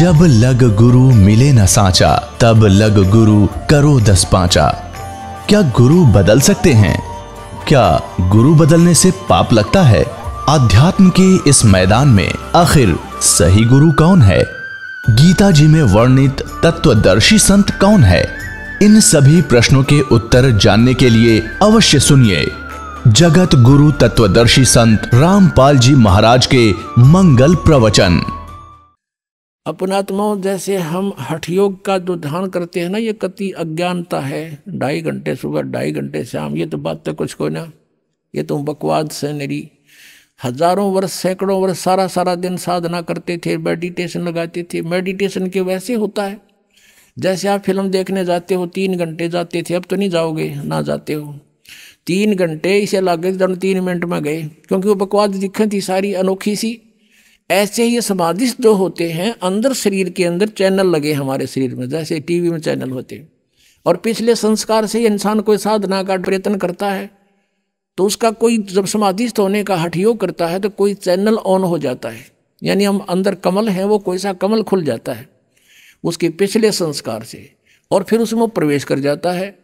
जब लग गुरु मिले न साचा, तब लग गुरु करो 10 पांचा। क्या गुरु बदल सकते हैं? क्या गुरु बदलने से पाप लगता है? आध्यात्म के इस मैदान में आखिर सही गुरु कौन है? गीता जी में वर्णित तत्वदर्शी संत कौन है? इन सभी प्रश्नों के उत्तर जानने के लिए अवश्य सुनिए जगत गुरु तत्वदर्शी संत रामपाल जी महाराज के मंगल प्रवचन। अपनात्माओं, जैसे हम हठ योग का जो ध्यान करते हैं ना, ये कति अज्ञानता है। 2.5 घंटे सुबह, 2.5 घंटे शाम, ये तो बात तो कुछ को ना, ये तो बकवाद से मेरी। हजारों वर्ष, सैकड़ों वर्ष सारा दिन साधना करते थे, मेडिटेशन लगाते थे। मेडिटेशन के वैसे होता है जैसे आप फिल्म देखने जाते हो, 3 घंटे जाते थे, अब तो नहीं जाओगे, ना जाते हो। 3 घंटे इसे लगे जब 3 मिनट में गए, क्योंकि वो बकवाद दिखी थी सारी अनोखी सी। ऐसे ही समाधिस्थ जो होते हैं, अंदर शरीर के अंदर चैनल लगे हमारे शरीर में, जैसे टीवी में चैनल होते हैं। और पिछले संस्कार से इंसान कोई साधना का प्रयत्न करता है तो उसका कोई, जब समाधिस्थ होने का हठ योग करता है तो कोई चैनल ऑन हो जाता है, यानी हम अंदर कमल है, वो कोई सा कमल खुल जाता है उसके पिछले संस्कार से, और फिर उसमें प्रवेश कर जाता है।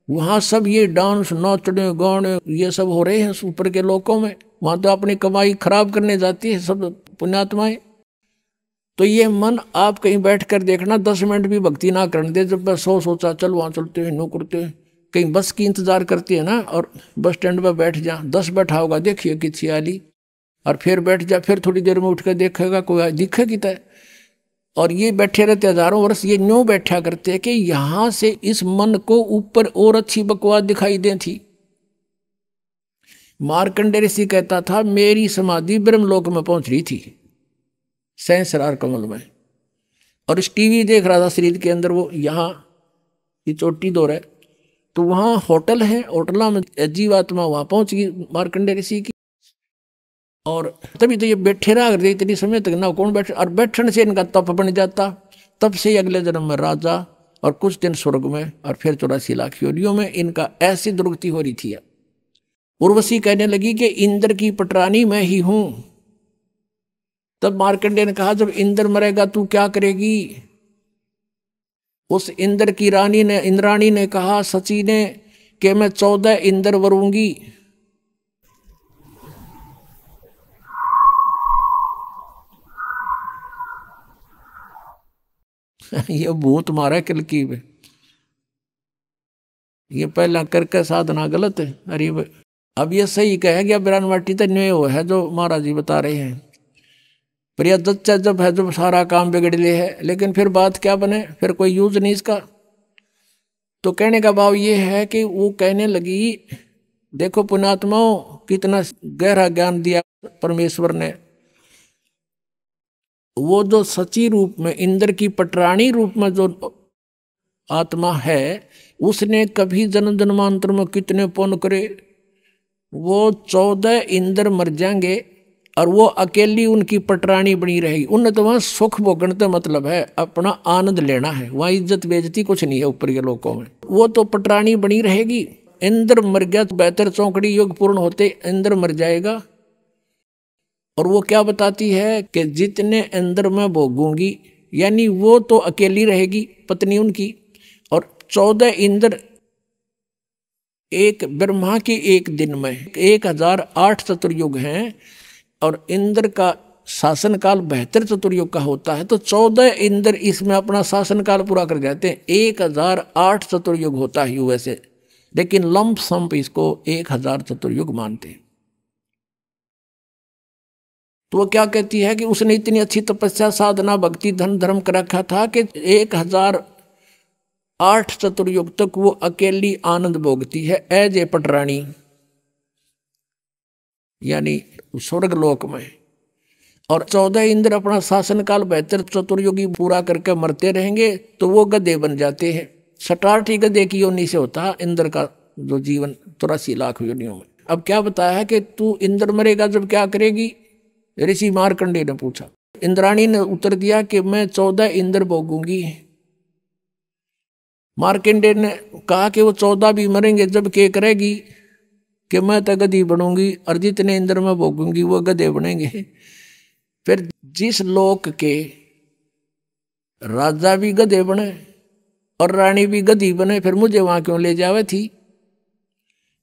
वहाँ सब ये डांस, नाचने, गाने, ये सब हो रहे हैं ऊपर के लोकों में। वहाँ तो अपनी कमाई खराब करने जाती है सब पुण्यात्माएं। तो ये मन आप कहीं बैठ कर देखना, 10 मिनट भी भक्ति ना करने दे। जब मैं सोचा चल वहाँ चलते हैं, नो करते हैं, कहीं बस की इंतजार करती है ना, और बस स्टैंड पर बैठ जा, 10 बैठा होगा, देखिए कि छियाली, और फिर बैठ जा, फिर थोड़ी देर में उठ कर देखेगा कोई दिखेगी तय। और ये बैठे रहते हजारों वर्ष, ये न्यों बैठा करते हैं कि यहाँ से इस मन को ऊपर और अच्छी बकवास दिखाई दे थी। मार्कंडेय ऋषि कहता था, मेरी समाधि ब्रह्मलोक में पहुंच रही थी, सहस्रार कमल में, और इस टीवी देख रहा था शरीर के अंदर। वो यहाँ ये चोटी दौर है, तो वहाँ होटल है, होटला में जीवात्मा वहाँ पहुंच गई मार्कंडेय ऋषि की। और तभी तो ये बैठे रहा करते इतनी समय तक, ना कौन बैठे, और बैठने से इनका तप बन जाता। तब से अगले जन्म में राजा, और कुछ दिन स्वर्ग में, और फिर 84 लाख योनियों में इनका ऐसी दुर्गति हो रही थी। उर्वशी कहने लगी कि इंद्र की पटरानी मैं ही हूं। तब मार्कंडेय ने कहा, जब इंद्र मरेगा तू क्या करेगी? उस इंद्र की रानी ने, इंद्राणी ने कहा सची ने, कि मैं 14 इंद्र वरूंगी। ये भूत मारा कलकी में, ये पहला करके साधना गलत है। अरे अब ये सही कहे गया, बिरान माटी तो न्याय वो है जो महाराज जी बता रहे हैं। प्रिया दच्चा जब है, जब सारा काम बिगड़ ले है, लेकिन फिर बात क्या बने, फिर कोई यूज नहीं इसका। तो कहने का भाव ये है कि वो कहने लगी, देखो पुण्यात्माओं, कितना गहरा ज्ञान दिया परमेश्वर ने। वो जो सची रूप में, इंद्र की पटरानी रूप में जो आत्मा है, उसने कभी जन्म जन्मांतर में कितने पुण्य करे, वो 14 इंद्र मर जाएंगे और वो अकेली उनकी पटरानी बनी रहेगी। उन्हें तो वहाँ सुख भोगने का मतलब है, अपना आनंद लेना है, वहाँ इज्जत बेइज्जती कुछ नहीं है ऊपर के लोगों में। वो तो पटरानी बनी रहेगी। इंद्र मर गया तो बेहतर चौकड़ी युग पूर्ण होते इंद्र मर जाएगा। और वो क्या बताती है कि जितने इंद्र में भोगूंगी, यानी वो तो अकेली रहेगी पत्नी उनकी, और 14 इंद्र एक ब्रह्मा के एक दिन में 1008 चतुर्युग हैं, और इंद्र का शासन काल 72 चतुर्युग का होता है। तो 14 इंद्र इसमें अपना शासन काल पूरा कर जाते हैं। 1008 चतुर्युग होता है वैसे, लेकिन लंप संप इसको 1000 चतुर्युग मानते हैं। तो वो क्या कहती है कि उसने इतनी अच्छी तपस्या, साधना, भक्ति, धन, धर्म कर रखा था कि 1008 चतुर्युग तक वो अकेली आनंद भोगती है एज ए पटरानी, यानी स्वर्ग लोक में। और 14 इंद्र अपना शासन काल 72 चतुर्युगी पूरा करके मरते रहेंगे, तो वो गधे बन जाते हैं। 60 गधे की योनि से होता है इंद्र का जो जीवन 84 लाख योनियों में। अब क्या बताया है कि तू इंद्र मरेगा जब क्या करेगी? ऋषि मार्कंडेय ने पूछा। इंद्राणी ने उत्तर दिया कि मैं 14 इंद्र भोगूंगी। मार्कंडेय ने कहा कि वो 14 भी मरेंगे जब क्या करेगी कि मैं तो गधी बनूंगी, और जितने इंद्र में भोगूंगी वो गधे बनेंगे। फिर जिस लोक के राजा भी गधे बने और रानी भी गधी बने, फिर मुझे वहां क्यों ले जावे थी?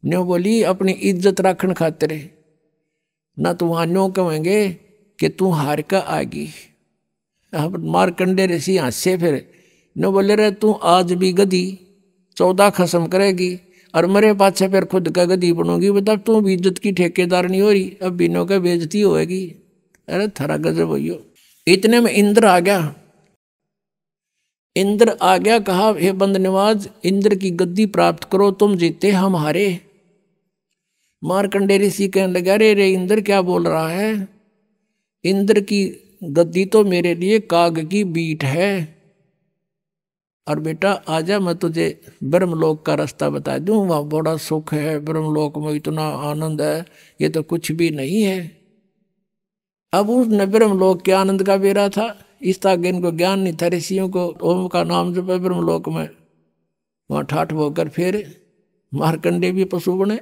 न्यो बोली अपनी इज्जत रखने खातिर, ना तो वहां न्यो कहेंगे कि तू हार का आगी। अब मारकंडे ऋषि हंसे, फिर न्यो बोले रे तू आज भी गधी 14 खत्म करेगी और मरे पाछे फिर खुद का गधी बनोगी, बता तू भी इज्जत की ठेकेदार नहीं हो रही, अब बिनो का बेइज्जती होगी। अरे थारा गजब भैयो। इतने में इंद्र आ गया। इंद्र आ गया, कहा हे बंदनवाज इंद्र की गद्दी प्राप्त करो, तुम जीते हम हारे। मारकंडे ऋषि कहने लगा रे रे इंद्र क्या बोल रहा है? इंद्र की गद्दी तो मेरे लिए काग की बीट है, और बेटा आजा मैं तुझे ब्रह्मलोक का रास्ता बता दूं, वहां बड़ा सुख है, ब्रह्मलोक में इतना आनंद है, ये तो कुछ भी नहीं है। अब उसने ब्रह्मलोक के आनंद का बेरा था, इस तागे इनको ज्ञान नहीं था ऋषियों को, ओम का नाम जब ब्रह्मलोक में वहां ठाठ होकर फिर मारकंडे भी पशु बने,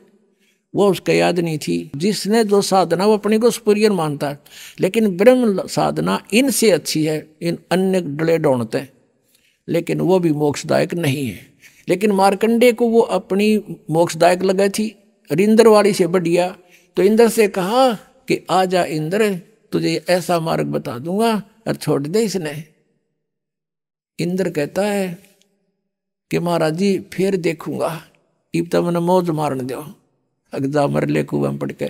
वो उसका याद नहीं थी। जिसने जो साधना वो अपने को सुपीरियर मानता है, लेकिन ब्रह्म साधना इनसे अच्छी है, इन अन्य डले ढूंढते, लेकिन वो भी मोक्षदायक नहीं है। लेकिन मारकंडे को वो अपनी मोक्षदायक लगी थी, और इंद्र वाली से बढ़िया। तो इंद्र से कहा कि आजा इंद्र तुझे ऐसा मार्ग बता दूंगा और छोड़ दे इसने। इंद्र कहता है कि महाराज जी फिर देखूंगा, इब तो मैंने मौज मारने दो, अगजा मर ले कुआं पड़ के।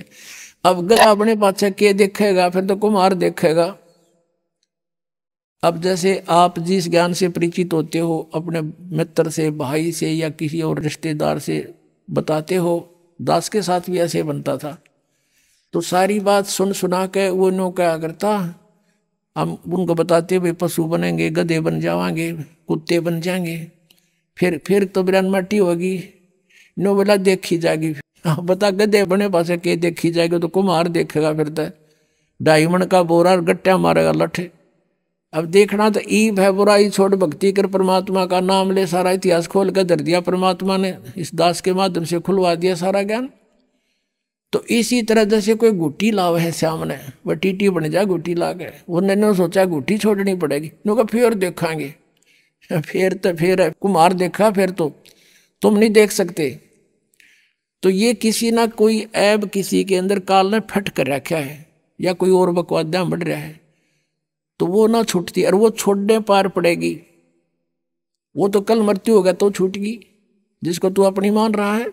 अब गधा अपने पाछे के देखेगा, फिर तो कुमार देखेगा। अब जैसे आप जिस ज्ञान से परिचित होते हो, अपने मित्र से, भाई से या किसी और रिश्तेदार से बताते हो, दास के साथ भी ऐसे बनता था। तो सारी बात सुन सुना के वो नो क्या करता, हम उनको बताते भाई पशु बनेंगे, गधे बन जावांगे, कुत्ते बन जाएंगे, फिर तो बिरान मट्टी होगी। नो बोला देखी जाएगी। हाँ बता गधे बने पासे के देखी जाएगी, तो कुम्हार देखेगा, फिर तो डायमंड का बोरा गट्टा मारेगा लठे। अब देखना तो ईब है, बुराई छोड़ भक्ति कर, परमात्मा का नाम ले, सारा इतिहास खोल कर धर दिया परमात्मा ने, इस दास के माध्यम से खुलवा दिया सारा ज्ञान। तो इसी तरह जैसे कोई गुट्टी लाव है सामने, वह टीटी बन जा गुट्टी ला के, उन्होंने सोचा गुट्टी छोड़नी पड़ेगी, नो फिर देखांगे, फिर कुम्हार देखा, फिर तो तुम नहीं देख सकते। तो ये किसी ना कोई ऐब किसी के अंदर काल ने फट कर रखा है, या कोई और बकवादा बढ़ रहा है, तो वो ना छूटती, और वो छोड़ने पार पड़ेगी। वो तो कल मृत्यु होगा तो छूटेगी, जिसको तू अपनी मान रहा है।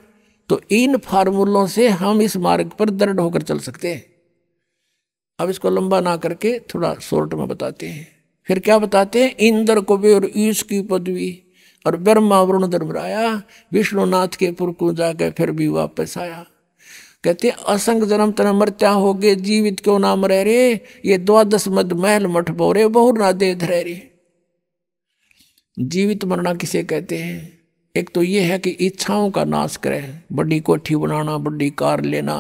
तो इन फार्मूलों से हम इस मार्ग पर दृढ़ होकर चल सकते हैं। अब इसको लंबा ना करके थोड़ा शॉर्ट में बताते हैं। फिर क्या बताते हैं? इंद्र को भी और ईश की पदवी, और ब्रह्मा वरुण धर्मराया विष्णुनाथ के पुर को जाकर फिर भी वापस आया। कहते असंग जन्म तना मरत्या हो गए, जीवित क्यों ना मरे रे, ये 12 मद महल मठ बोरे बहुर ना दे धरे रे। जीवित मरना किसे कहते हैं? एक तो ये है कि इच्छाओं का नाश करे, बड़ी कोठी बनाना, बड़ी कार लेना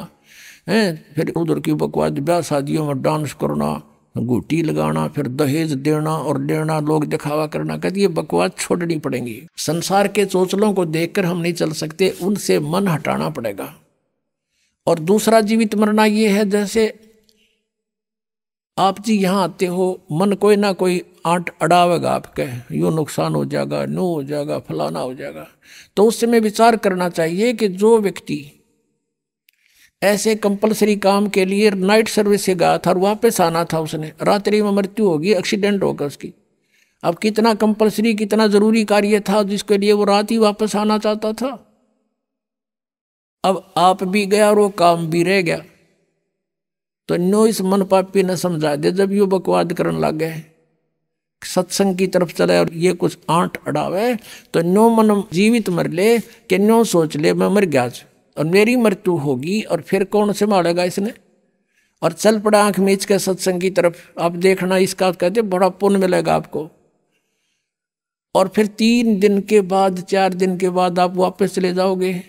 है, फिर उधर की बकवास ब्याह शादियों में डांस करना, गुटी लगाना, फिर दहेज देना और लेना, लोग दिखावा करना। कहते ये बकवास छोड़नी पड़ेगी। संसार के चोचलों को देखकर हम नहीं चल सकते, उनसे मन हटाना पड़ेगा। और दूसरा जीवित मरना ये है, जैसे आप जी यहाँ आते हो, मन कोई ना कोई आंट अड़ावेगा आपके, यूँ नुकसान हो जाएगा, नो हो जाएगा, फलाना हो जाएगा। तो उस समय विचार करना चाहिए कि जो व्यक्ति ऐसे कंपलसरी काम के लिए नाइट सर्विस से गया था और वापस आना था, उसने रात्रि में मृत्यु होगी, एक्सीडेंट होगा उसकी। अब कितना कंपलसरी, कितना जरूरी कार्य था जिसके लिए वो रात ही वापस आना चाहता था। अब आप भी गया और वो काम भी रह गया। तो नो इस मन पापी ने समझा दे, जब ये बकवाद करने लग गए, सत्संग की तरफ चले और ये कुछ आंट अड़ावे, तो नो मन जीवित मर ले कि नो सोच ले मैं मर गया और मेरी मृत्यु होगी, और फिर कौन संभालेगा इसने। और चल पड़ा आंख मीच के सत्संग की तरफ। आप देखना इसका कहते बड़ा पुण्य मिलेगा आपको। और फिर 3 दिन के बाद, 4 दिन के बाद आप वापस चले जाओगे,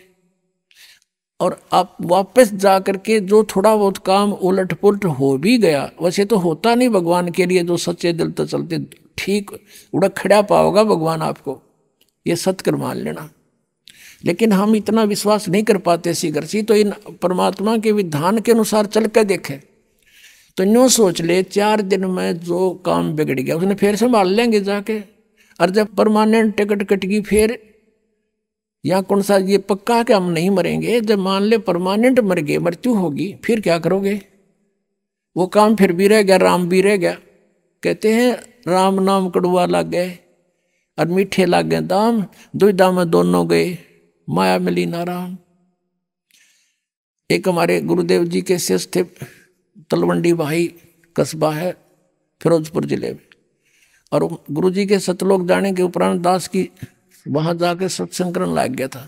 और आप वापस जा करके जो थोड़ा बहुत काम उलट पुलट हो भी गया, वैसे तो होता नहीं भगवान के लिए, जो सच्चे दिल तो चलते ठीक उड़क खड़ा पाओगा भगवान आपको, ये सत्कर मान लेना। लेकिन हम इतना विश्वास नहीं कर पाते सी घर सी, तो इन परमात्मा के विधान के अनुसार चल कर देखें तो यूँ सोच ले 4 दिन में जो काम बिगड़ गया उसने फिर संभाल लेंगे जाके। और जब परमानेंट टिकट कट गई फिर या कौन सा ये पक्का कि हम नहीं मरेंगे, जब मान ले परमानेंट मर गए, मृत्यु होगी, फिर क्या करोगे? वो काम फिर भी रह गया, राम भी रह गया। कहते हैं राम नाम कड़ुआ लाग गए और मीठे लाग गए दाम, दुविधा में दोनों गए, माया मिली ना राम। एक हमारे गुरुदेव जी के शिष्य थे, तलवंडी भाई कस्बा है फिरोजपुर जिले में, और गुरु जी के सतलोक जाने के उपरांत दास की वहां जाके सत्संग करने लग गया था।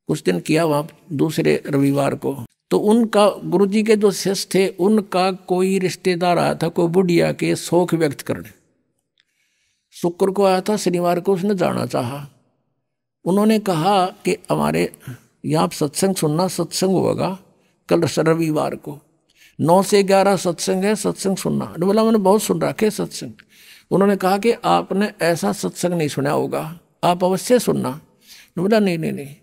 कुछ दिन किया वहां दूसरे रविवार को, तो उनका गुरुजी के जो शिष्य थे उनका कोई रिश्तेदार आया था, कोई बुढ़िया के शोक व्यक्त करने। शुक्र को आया था, शनिवार को उसने जाना चाहा। उन्होंने कहा कि हमारे यहाँ सत्संग सुनना, सत्संग होगा कल रविवार को 9 से 11 सत्संग है, सत्संग सुनना। बोला मैंने बहुत सुन रखे सत्संग। उन्होंने कहा कि आपने ऐसा सत्संग नहीं सुना होगा, आप अवश्य सुनना। बोला नहीं नहीं नहीं,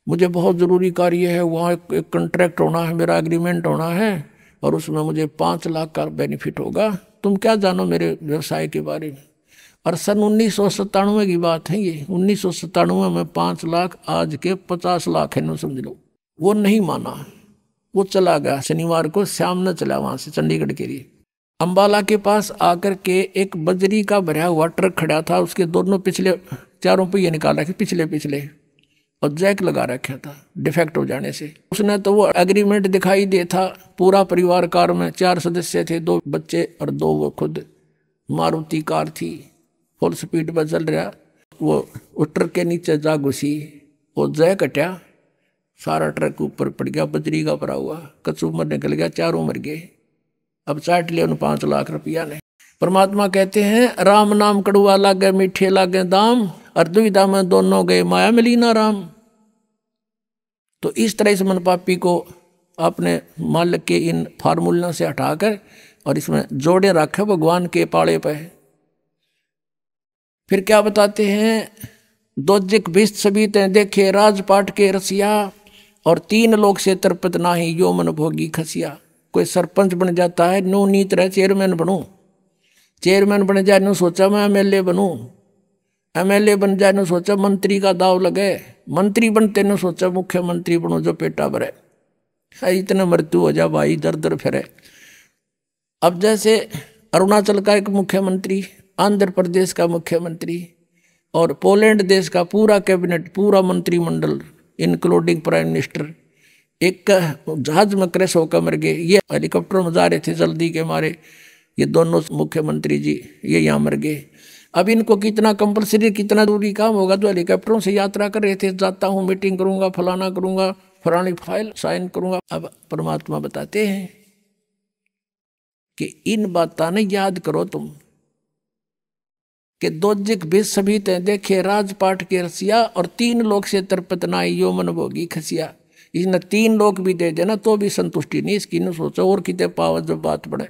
मुझे बहुत ज़रूरी कार्य है, वहाँ एक कॉन्ट्रैक्ट होना है, मेरा एग्रीमेंट होना है और उसमें मुझे 5 लाख का बेनिफिट होगा। तुम क्या जानो मेरे व्यवसाय के बारे में। और सन 1997 की बात है ये, 1997 में 5 लाख, आज के 50 लाख है, न समझ लो। वो नहीं माना, वो चला गया। शनिवार को शाम न चला वहाँ से चंडीगढ़ के लिए। अम्बाला के पास आकर के एक बजरी का भरा हुआ ट्रक खड़ा था, उसके दोनों पिछले चारों पहिए निकाल रखे, पिछले और जैक लगा रखा था डिफेक्ट हो जाने से। उसने तो वो एग्रीमेंट दिखाई दे था, पूरा परिवार कार में 4 सदस्य थे, 2 बच्चे और 2 वो खुद। मारुति कार थी, फुल स्पीड पर चल रहा, वो ट्रक के नीचे जा घुसी, वो जैक हटा, सारा ट्रक ऊपर पड़ गया, बजरी का भरा हुआ, कचूमर निकल गया, चारों मर गए। अब चाट लिया उन 5 लाख रुपया ने। परमात्मा कहते हैं राम नाम कड़ुआ लागे, मीठे लागे दाम, और दुविधा में दोनों गए, माया मिली ना राम। तो इस तरह से मन पापी को अपने मालिक के इन फार्मूलों से हटाकर और इसमें जोड़े रखे भगवान के पाले पे। फिर क्या बताते हैं, दोजिक बिस्त सभी ते देखे राजपाट के रसिया, और 3 लोग से तरपत नाही यो मन भोगी खसिया। कोई सरपंच बन जाता है, नो नीत रहे चेयरमैन बनूं, चेयरमैन बन जाए नो सोचा मैं एमएलए बनूं, एमएलए बन जाए नो सोचा मंत्री का दाव लगे, मंत्री बनते नो सोचा मुख्यमंत्री बनो जो पेटा भरे। इतने मृत्यु हो जा भाई, दर दर फिरे। अब जैसे अरुणाचल का एक मुख्यमंत्री, आंध्र प्रदेश का मुख्यमंत्री और पोलैंड देश का पूरा कैबिनेट, पूरा मंत्रिमंडल इंक्लूडिंग प्राइम मिनिस्टर एक जहाज में क्रैश होकर मर गए। ये हेलीकॉप्टर में जा रहे थे जल्दी के मारे, ये दोनों मुख्यमंत्री जी ये यहाँ मर गए। अब इनको कितना कंपलसरी, कितना दूरी काम होगा, तो हेलीकॉप्टरों से यात्रा कर रहे थे, जाता हूँ मीटिंग करूंगा, फलाना करूंगा, फलानी फाइल साइन करूंगा। अब परमात्मा बताते हैं कि इन बातों ने याद करो तुम कि दोजिक भी सभी ते देखे राजपाट के रसिया, और 3 लोग से तरपत नाई यो मन भोगी खसिया। इसने 3 लोग भी दे देना तो भी संतुष्टि नहीं इसकी, न सोचो और कितने पावत जब बात बढ़े।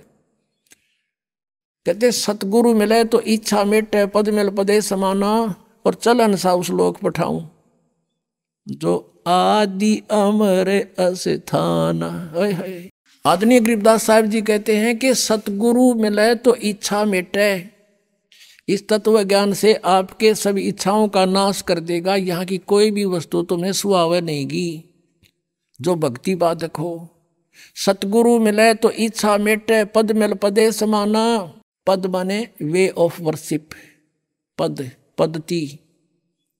कहते सतगुरु मिले तो इच्छा मिटे, पद मिल पदे समाना, और चल हंसा उस लोक पठाऊं जो आदि अमर अस्थाना। आदरणीय गरीबदास साहब जी कहते हैं कि सतगुरु मिले तो इच्छा मिटे। इस तत्व ज्ञान से आपके सभी इच्छाओं का नाश कर देगा। यहाँ की कोई भी वस्तु तुम्हें सुहावे नहींगी जो भक्ति बाधक हो। सतगुरु मिले तो इच्छा मिटे, पद मिल पदे समाना। पद माने वे ऑफ वर्शिप, पद पद्धति,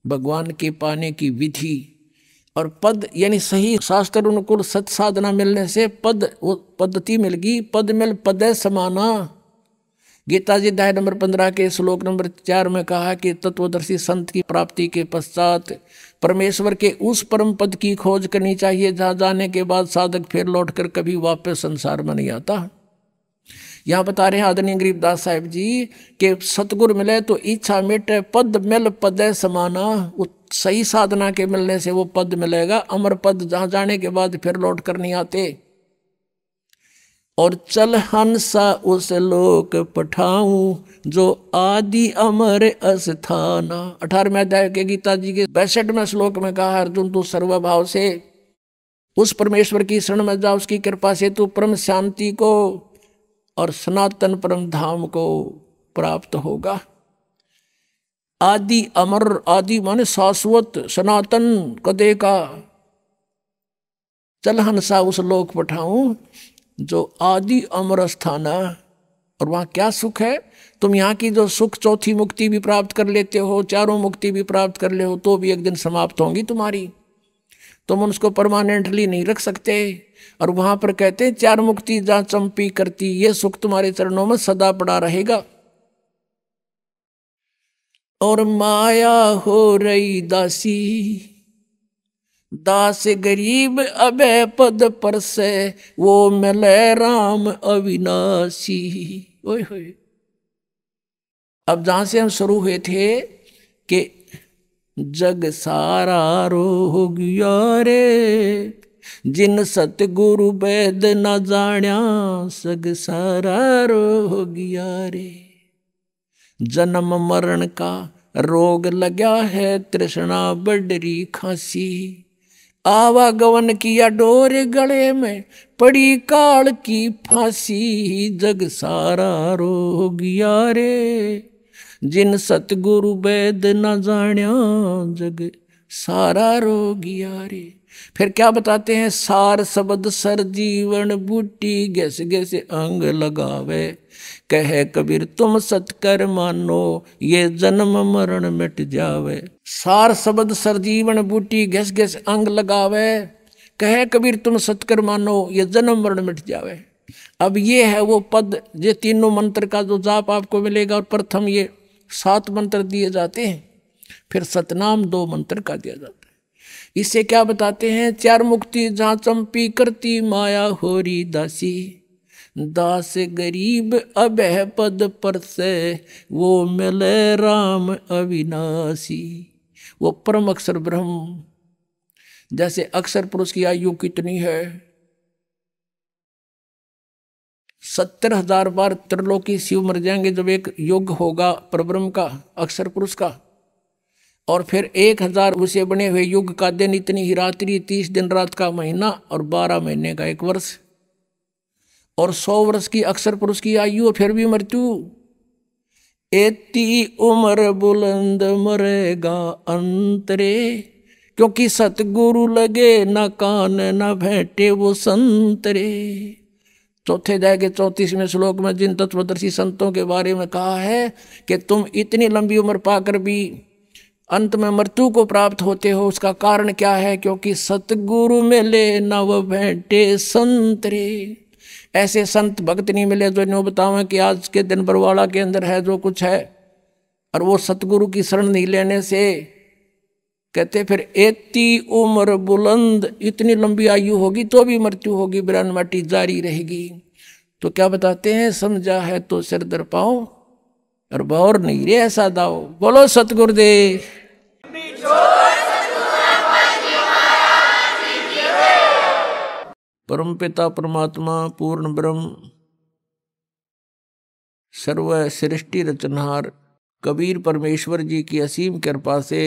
भगवान के पाने की विधि। और पद यानी सही शास्त्र अनुकूल सत साधना मिलने से पद, वो पद्धति मिल गई। पद मिल पदे समाना। गीता जी अध्याय नंबर 15 के श्लोक नंबर 4 में कहा कि तत्वदर्शी संत की प्राप्ति के पश्चात परमेश्वर के उस परम पद की खोज करनी चाहिए जहाँ जाने के बाद साधक फिर लौटकर कभी वापस संसार में नहीं आता। यहाँ बता रहे हैं आदरणीय गरीबदास साहिब जी कि सतगुरु मिले तो इच्छा मिटे, पद मिल पदे समाना। सही साधना के मिलने से वो पद मिलेगा, अमर पद, जहाँ जाने के बाद फिर लौट कर नहीं आते। और चल हंसा उस लोक पठाऊं जो आदि अमर अस्थाना। 18वें अध्याय के गीता जी के 62वें श्लोक में कहा, अर्जुन तू सर्वभाव से उस परमेश्वर की शरण में जा, उसकी कृपा से तू परम शांति को और सनातन परम धाम को प्राप्त होगा। आदि अमर, आदि माने शाश्वत, सनातन कदे का, चल हंसा उस लोक पठाऊं जो आदि अमर स्थान है। और वहां क्या सुख है? तुम यहाँ की जो सुख, चौथी मुक्ति भी प्राप्त कर लेते हो, चारों मुक्ति भी प्राप्त कर ले हो, तो भी एक दिन समाप्त होंगी तुम्हारी, तुम उसको परमानेंटली नहीं रख सकते। और वहां पर कहते हैं चार मुक्ति जहां चंपी करती, ये सुख तुम्हारे चरणों में सदा पड़ा रहेगा। और माया हो रही दासी, दास गरीब अभय पद पर से, वो मिले राम अविनाशी। ओए होए, अब जहां से हम शुरू हुए थे कि जग सारा रोग रे, जिन सतगुरु वेद न जाण्या, सग सारा रोग रे। जन्म मरण का रोग लगा है, तृष्णा बडरी खांसी, आवागवन किया डोर गले में, पड़ी काल की फांसी। जग सारा रोग रे, जिन सतगुरु वेद न जाण्या, जग सारा रोग रे। फिर क्या बताते हैं? सार शब्द सर जीवन बूटी, गैस गैस अंग लगावे, कहे कबीर तुम सतकर मानो, ये जन्म मरण मिट जावे। सार शब्द सर जीवन बूटी, गैस गैस अंग लगावे, कहे कबीर तुम सतकर मानो, ये जन्म मरण मिट जावे। अब ये है वो पद, ये तीनों मंत्र का जो जाप आपको मिलेगा। और प्रथम ये 7 मंत्र दिए जाते हैं, फिर सतनाम 2 मंत्र का दिया जाता है। इससे क्या बताते हैं? चार मुक्ति जहाँ चंपी करती, माया होरी दासी, दास गरीब अभय पद पर से, वो मिले राम अविनाशी। वो परम अक्षर ब्रह्म, जैसे अक्षर पुरुष की आयु कितनी है? 70,000 बार त्रिलोकी शिव मर जाएंगे जब एक युग होगा परब्रह्म का, अक्षर पुरुष का। और फिर 1000 उसे बने हुए युग का दिन, इतनी ही रात्रि, 30 दिन रात का महीना, और 12 महीने का 1 वर्ष, और 100 वर्ष की अक्षर पुरुष की आयु, फिर भी मृत्यु। एती उम्र बुलंद मरेगा अंतरे, क्योंकि सतगुरु लगे न कान न भेंटे वो संतरे। चौथे अध्याय के 34वें श्लोक में जिन तत्वदर्शी संतों के बारे में कहा है कि तुम इतनी लंबी उम्र पाकर भी अंत में मृत्यु को प्राप्त होते हो, उसका कारण क्या है? क्योंकि सतगुरु मिले नव भेंटे संतरे। ऐसे संत भक्त नहीं मिले जो इन्हों बतावें कि आज के दिन बरवाड़ा के अंदर है जो कुछ है, और वो सतगुरु की शरण नहीं लेने से। कहते फिर एती उम्र बुलंद, इतनी लंबी आयु होगी तो भी मृत्यु होगी, बिरान माटी जारी रहेगी। तो क्या बताते हैं? समझा है तो सिर दर पाओ, और बौर नहीं रे ऐसा दाओ। बोलो सतगुरुदेव। परम पिता परमात्मा पूर्ण ब्रह्म सर्व सृष्टि रचनहार कबीर परमेश्वर जी की असीम कृपा से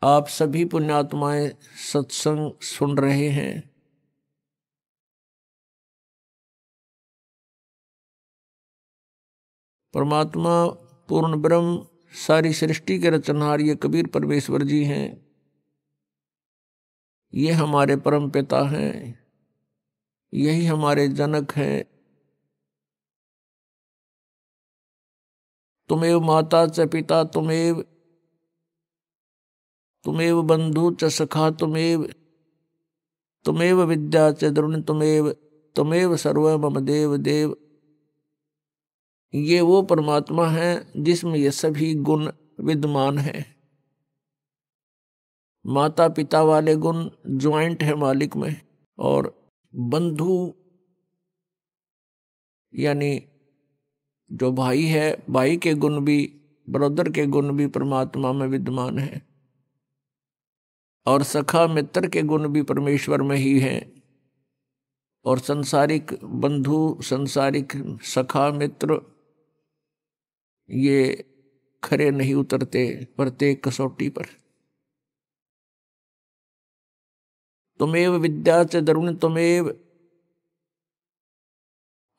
आप सभी पुण्यात्माएं सत्संग सुन रहे हैं। परमात्मा पूर्ण ब्रह्म सारी सृष्टि के रचनहार ये कबीर परमेश्वर जी हैं। ये हमारे परम पिता हैं, यही हमारे जनक हैं। तुमेव माता च पिता तुमेव, तुमेव बंधु च सखा तुमेव, तुमेव विद्या च द्रोण तुमेव, तुमेव सर्व मम देव देव। ये वो परमात्मा है जिसमें ये सभी गुण विद्यमान हैं। माता पिता वाले गुण ज्वाइंट है मालिक में, और बंधु यानी जो भाई है, भाई के गुण भी, ब्रदर के गुण भी परमात्मा में विद्यमान है, और सखा मित्र के गुण भी परमेश्वर में ही हैं। और संसारिक बंधु, संसारिक सखा मित्र ये खरे नहीं उतरते प्रत्येक कसौटी पर। तुमेव विद्या च द्रोण तुमेव,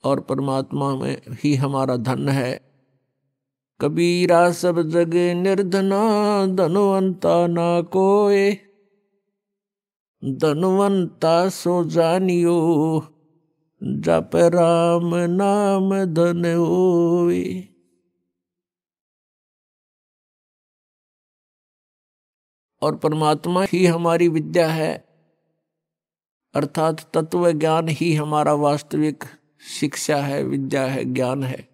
और परमात्मा में ही हमारा धन है। कबीरा सब जग निर्धना, धनवंता ना कोय, धनवंता सो जानियो, जप राम नाम धन होए। और परमात्मा ही हमारी विद्या है, अर्थात तत्व ज्ञान ही हमारा वास्तविक शिक्षा है, विद्या है, ज्ञान है।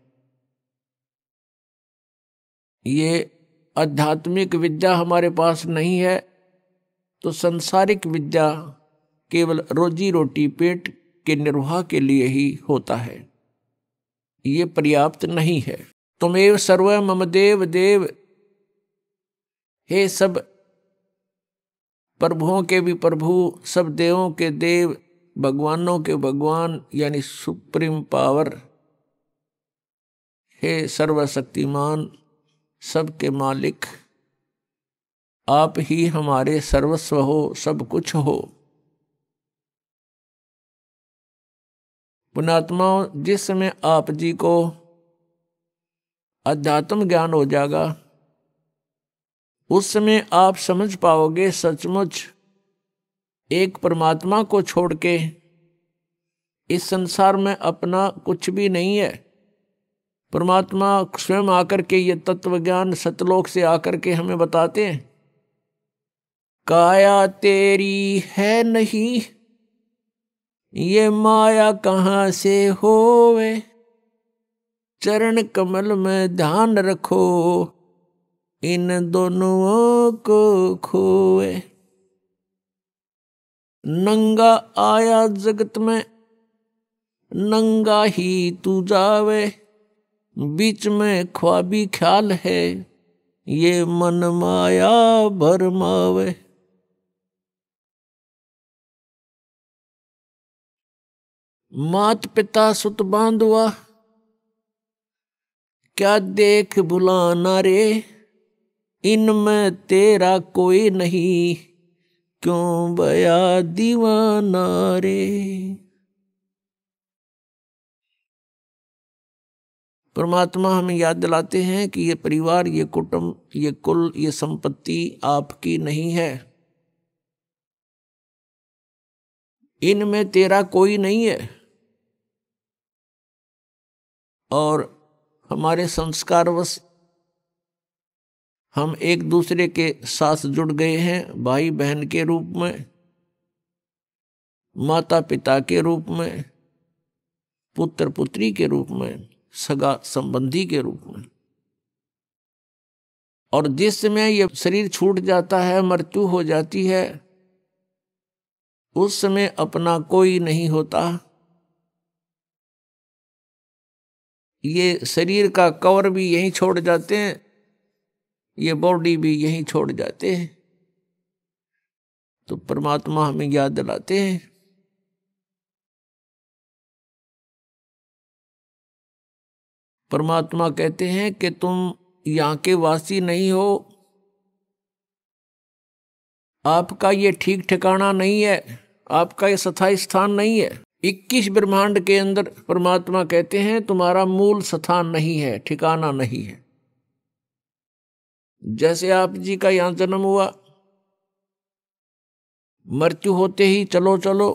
ये आध्यात्मिक विद्या हमारे पास नहीं है तो संसारिक विद्या केवल रोजी रोटी पेट के निर्वाह के लिए ही होता है, ये पर्याप्त नहीं है। तुमेव सर्व मम देव देव, हे सब प्रभुओं के भी प्रभु, सब देवों के देव, भगवानों के भगवान यानी सुप्रीम पावर, हे सर्वशक्तिमान, सबके मालिक, आप ही हमारे सर्वस्व हो, सब कुछ हो। पुण्यात्माओं, जिस समय आप जी को अध्यात्म ज्ञान हो जाएगा उस समय आप समझ पाओगे सचमुच एक परमात्मा को छोड़ के इस संसार में अपना कुछ भी नहीं है। परमात्मा स्वयं आकर के ये तत्व ज्ञान सतलोक से आकर के हमें बताते हैं, काया तेरी है नहीं, ये माया कहाँ से होवे, चरण कमल में ध्यान रखो, इन दोनों को खोए। नंगा आया जगत में, नंगा ही तू जावे, बीच में ख्वाबी ख्याल है, ये मन माया भरमावे। मात पिता सुत बांधवा, क्या देख भुलाना रे, इनमें तेरा कोई नहीं, क्यों बया दीवाना रे। परमात्मा हमें याद दिलाते हैं कि ये परिवार, ये कुटुंब, ये कुल, ये संपत्ति आपकी नहीं है, इनमें तेरा कोई नहीं है। और हमारे संस्कारवश हम एक दूसरे के साथ जुड़ गए हैं, भाई बहन के रूप में, माता पिता के रूप में, पुत्र पुत्री के रूप में, सगा संबंधी के रूप में। और जिस समय ये शरीर छूट जाता है, मृत्यु हो जाती है, उस समय अपना कोई नहीं होता। ये शरीर का कवर भी यहीं छोड़ जाते हैं, ये बॉडी भी यहीं छोड़ जाते हैं। तो परमात्मा हमें याद दिलाते हैं, परमात्मा कहते हैं कि तुम यहाँ के वासी नहीं हो, आपका ये ठीक ठिकाना नहीं है, आपका ये स्थायी स्थान नहीं है। 21 ब्रह्मांड के अंदर परमात्मा कहते हैं तुम्हारा मूल स्थान नहीं है, ठिकाना नहीं है। जैसे आप जी का यहां जन्म हुआ, मृत्यु होते ही चलो चलो,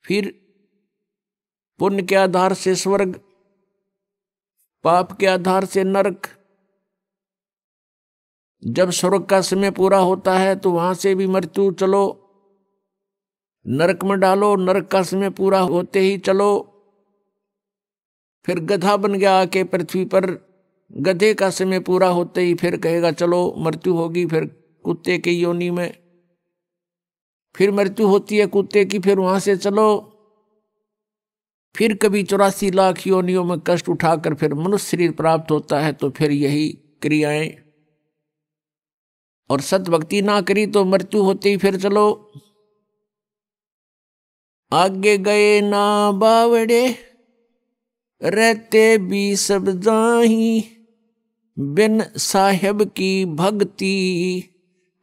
फिर पुण्य के आधार से स्वर्ग, पाप के आधार से नरक। जब स्वर्ग का समय पूरा होता है तो वहां से भी मृत्यु, चलो नरक में डालो, नरक का समय पूरा होते ही चलो, फिर गधा बन गया आके पृथ्वी पर, गधे का समय पूरा होते ही फिर कहेगा चलो मृत्यु होगी, फिर कुत्ते की योनि में, फिर मृत्यु होती है कुत्ते की, फिर वहां से चलो, फिर कभी 84 लाख योनियों में कष्ट उठाकर फिर मनुष्य शरीर प्राप्त होता है। तो फिर यही क्रियाएं, और सतभक्ति ना करी तो मृत्यु होते ही फिर चलो, आगे गए ना बावड़े, रहते भी सब जाही, बिन साहेब की भक्ति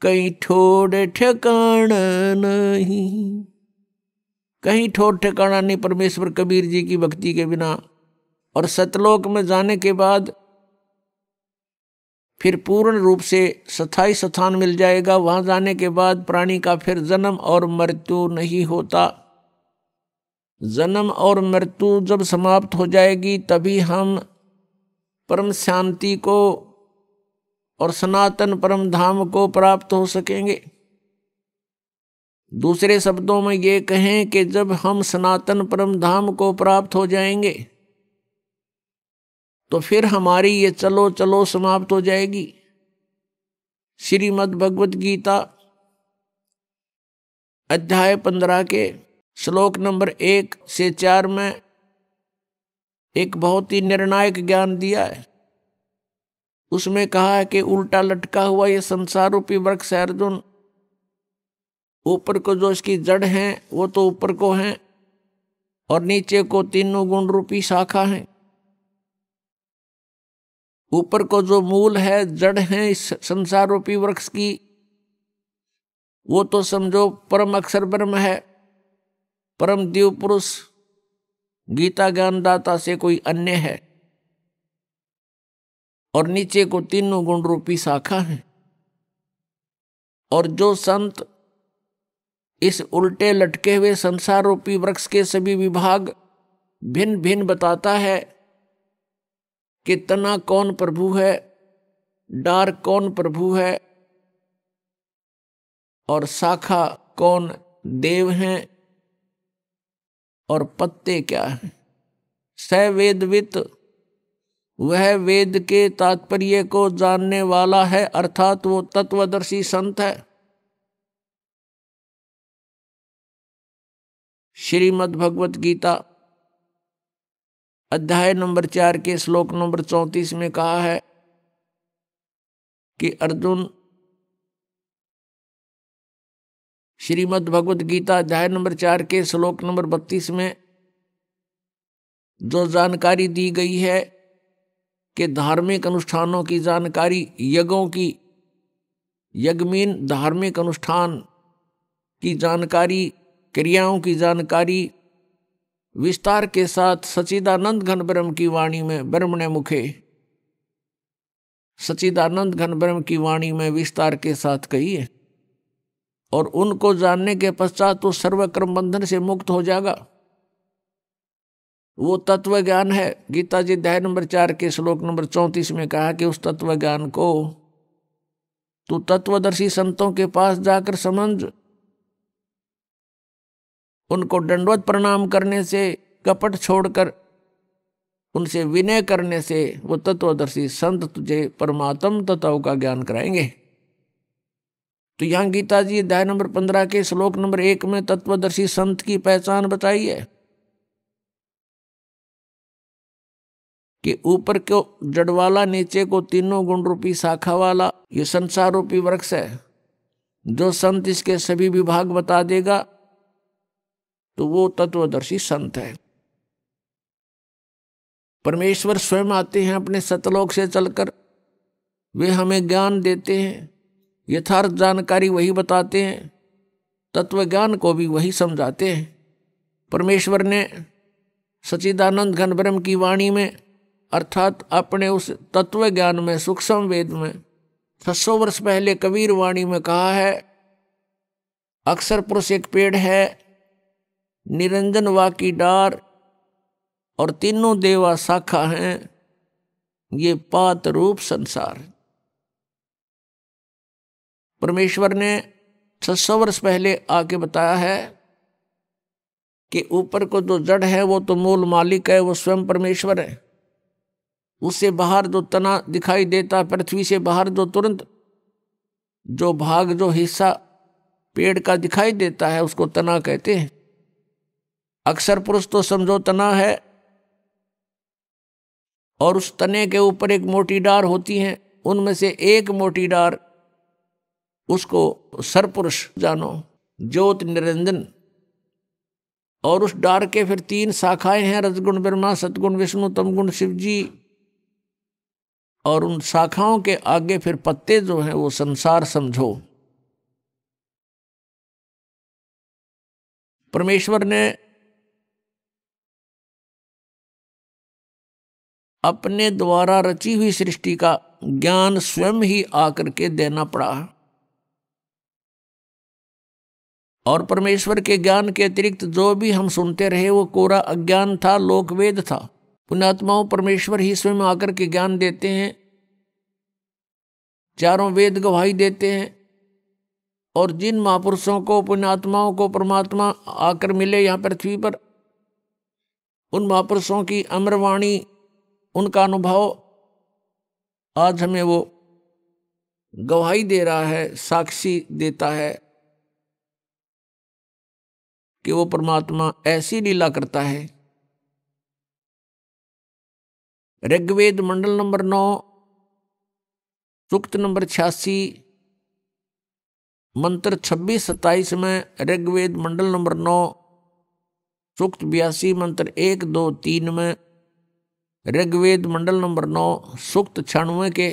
कहीं ठोड़ ठिकाना नहीं। कहीं ठोर ठिकाना नहीं परमेश्वर कबीर जी की भक्ति के बिना। और सतलोक में जाने के बाद फिर पूर्ण रूप से स्थायी स्थान मिल जाएगा। वहां जाने के बाद प्राणी का फिर जन्म और मृत्यु नहीं होता। जन्म और मृत्यु जब समाप्त हो जाएगी तभी हम परम शांति को और सनातन परम धाम को प्राप्त हो सकेंगे। दूसरे शब्दों में ये कहें कि जब हम सनातन परम धाम को प्राप्त हो जाएंगे तो फिर हमारी ये चलो चलो समाप्त हो जाएगी। श्रीमद् भगवत गीता अध्याय 15 के श्लोक नंबर 1 से 4 में एक बहुत ही निर्णायक ज्ञान दिया है। उसमें कहा है कि उल्टा लटका हुआ ये संसार रूपी वृक्ष है अर्जुन, ऊपर को जो इसकी जड़ है वो तो ऊपर को है और नीचे को तीनों गुण रूपी शाखा है। ऊपर को जो मूल है, जड़ है इस संसार रूपी वृक्ष की, वो तो समझो परम अक्षर ब्रह्म है, परम दिव्य पुरुष गीता ज्ञानदाता से कोई अन्य है। और नीचे को तीनों गुण रूपी शाखा है। और जो संत इस उल्टे लटके हुए संसार रूपी वृक्ष के सभी विभाग भिन्न भिन्न बताता है कि तना कौन प्रभु है, डार कौन प्रभु है और शाखा कौन देव हैं और पत्ते क्या हैं। स वेदवित, वह वेद के तात्पर्य को जानने वाला है, अर्थात वो तत्वदर्शी संत है। श्रीमद् भगवत गीता अध्याय नंबर 4 के श्लोक नंबर 34 में कहा है कि अर्जुन, श्रीमद् भगवत गीता अध्याय नंबर 4 के श्लोक नंबर 32 में जो जानकारी दी गई है कि धार्मिक अनुष्ठानों की जानकारी, यज्ञों की, यज्ञमीन धार्मिक अनुष्ठान की जानकारी, क्रियाओं की जानकारी विस्तार के साथ सच्चिदानंद घन ब्रह्म की वाणी में, ब्रह्म ने मुखे सच्चिदानंद घन ब्रह्म की वाणी में विस्तार के साथ कही है। और उनको जानने के पश्चात तो सर्वकर्म बंधन से मुक्त हो जाएगा। वो तत्व ज्ञान है। गीता जी अध्याय नंबर 4 के श्लोक नंबर 34 में कहा कि उस तत्व ज्ञान को तू तत्वदर्शी संतों के पास जाकर समझ। उनको दंडवत प्रणाम करने से, कपट छोड़कर उनसे विनय करने से वो तत्वदर्शी संत तुझे परमात्म तत्व का ज्ञान कराएंगे। तो यहां गीता जी अध्याय नंबर 15 के श्लोक नंबर 1 में तत्वदर्शी संत की पहचान बताई है कि ऊपर को जड़ वाला, नीचे को तीनों गुण रूपी शाखा वाला ये संसार रूपी वृक्ष है। जो संत इसके सभी विभाग बता देगा तो वो तत्वदर्शी संत है। परमेश्वर स्वयं आते हैं अपने सतलोक से चलकर, वे हमें ज्ञान देते हैं, यथार्थ जानकारी वही बताते हैं, तत्व ज्ञान को भी वही समझाते हैं। परमेश्वर ने सच्चिदानंद घन ब्रह्म की वाणी में, अर्थात अपने उस तत्व ज्ञान में, सूक्ष्म वेद में 600 वर्ष पहले कबीर वाणी में कहा है, अक्षर पुरुष एक पेड़ है, निरंजन वा की डार और तीनों देवा शाखा हैं, ये पात रूप संसार। परमेश्वर ने 600 वर्ष पहले आके बताया है कि ऊपर को जो जड़ है वो तो मूल मालिक है, वो स्वयं परमेश्वर है। उससे बाहर जो तना दिखाई देता, पृथ्वी से बाहर जो तुरंत जो भाग, जो हिस्सा पेड़ का दिखाई देता है उसको तना कहते हैं। अक्षर पुरुष तो समझो तना है और उस तने के ऊपर एक मोटी डार होती है, उनमें से एक मोटी डार उसको सरपुरुष जानो, ज्योत निरंजन। और उस डार के फिर 3 शाखाएं हैं, रजगुण ब्रह्मा, सतगुण विष्णु, तमगुण शिव जी। और उन शाखाओं के आगे फिर पत्ते जो हैं वो संसार समझो। परमेश्वर ने अपने द्वारा रची हुई सृष्टि का ज्ञान स्वयं ही आकर के देना पड़ा। और परमेश्वर के ज्ञान के अतिरिक्त जो भी हम सुनते रहे वो कोरा अज्ञान था, लोकवेद था। पुण्यात्माओं, परमेश्वर ही स्वयं आकर के ज्ञान देते हैं, चारों वेद गवाही देते हैं। और जिन महापुरुषों को, पुण्यात्माओं को परमात्मा आकर मिले यहाँ पृथ्वी पर, उन महापुरुषों की अमरवाणी, उनका अनुभव आज हमें वो गवाही दे रहा है, साक्षी देता है कि वो परमात्मा ऐसी लीला करता है। ऋग्वेद मंडल नंबर 9 सूक्त नंबर 86 मंत्र 26-27 में, ऋग्वेद मंडल नंबर 9 सूक्त 82 मंत्र 1, 2, 3 में, ऋग्वेद मंडल नंबर 9 सूक्त 96 के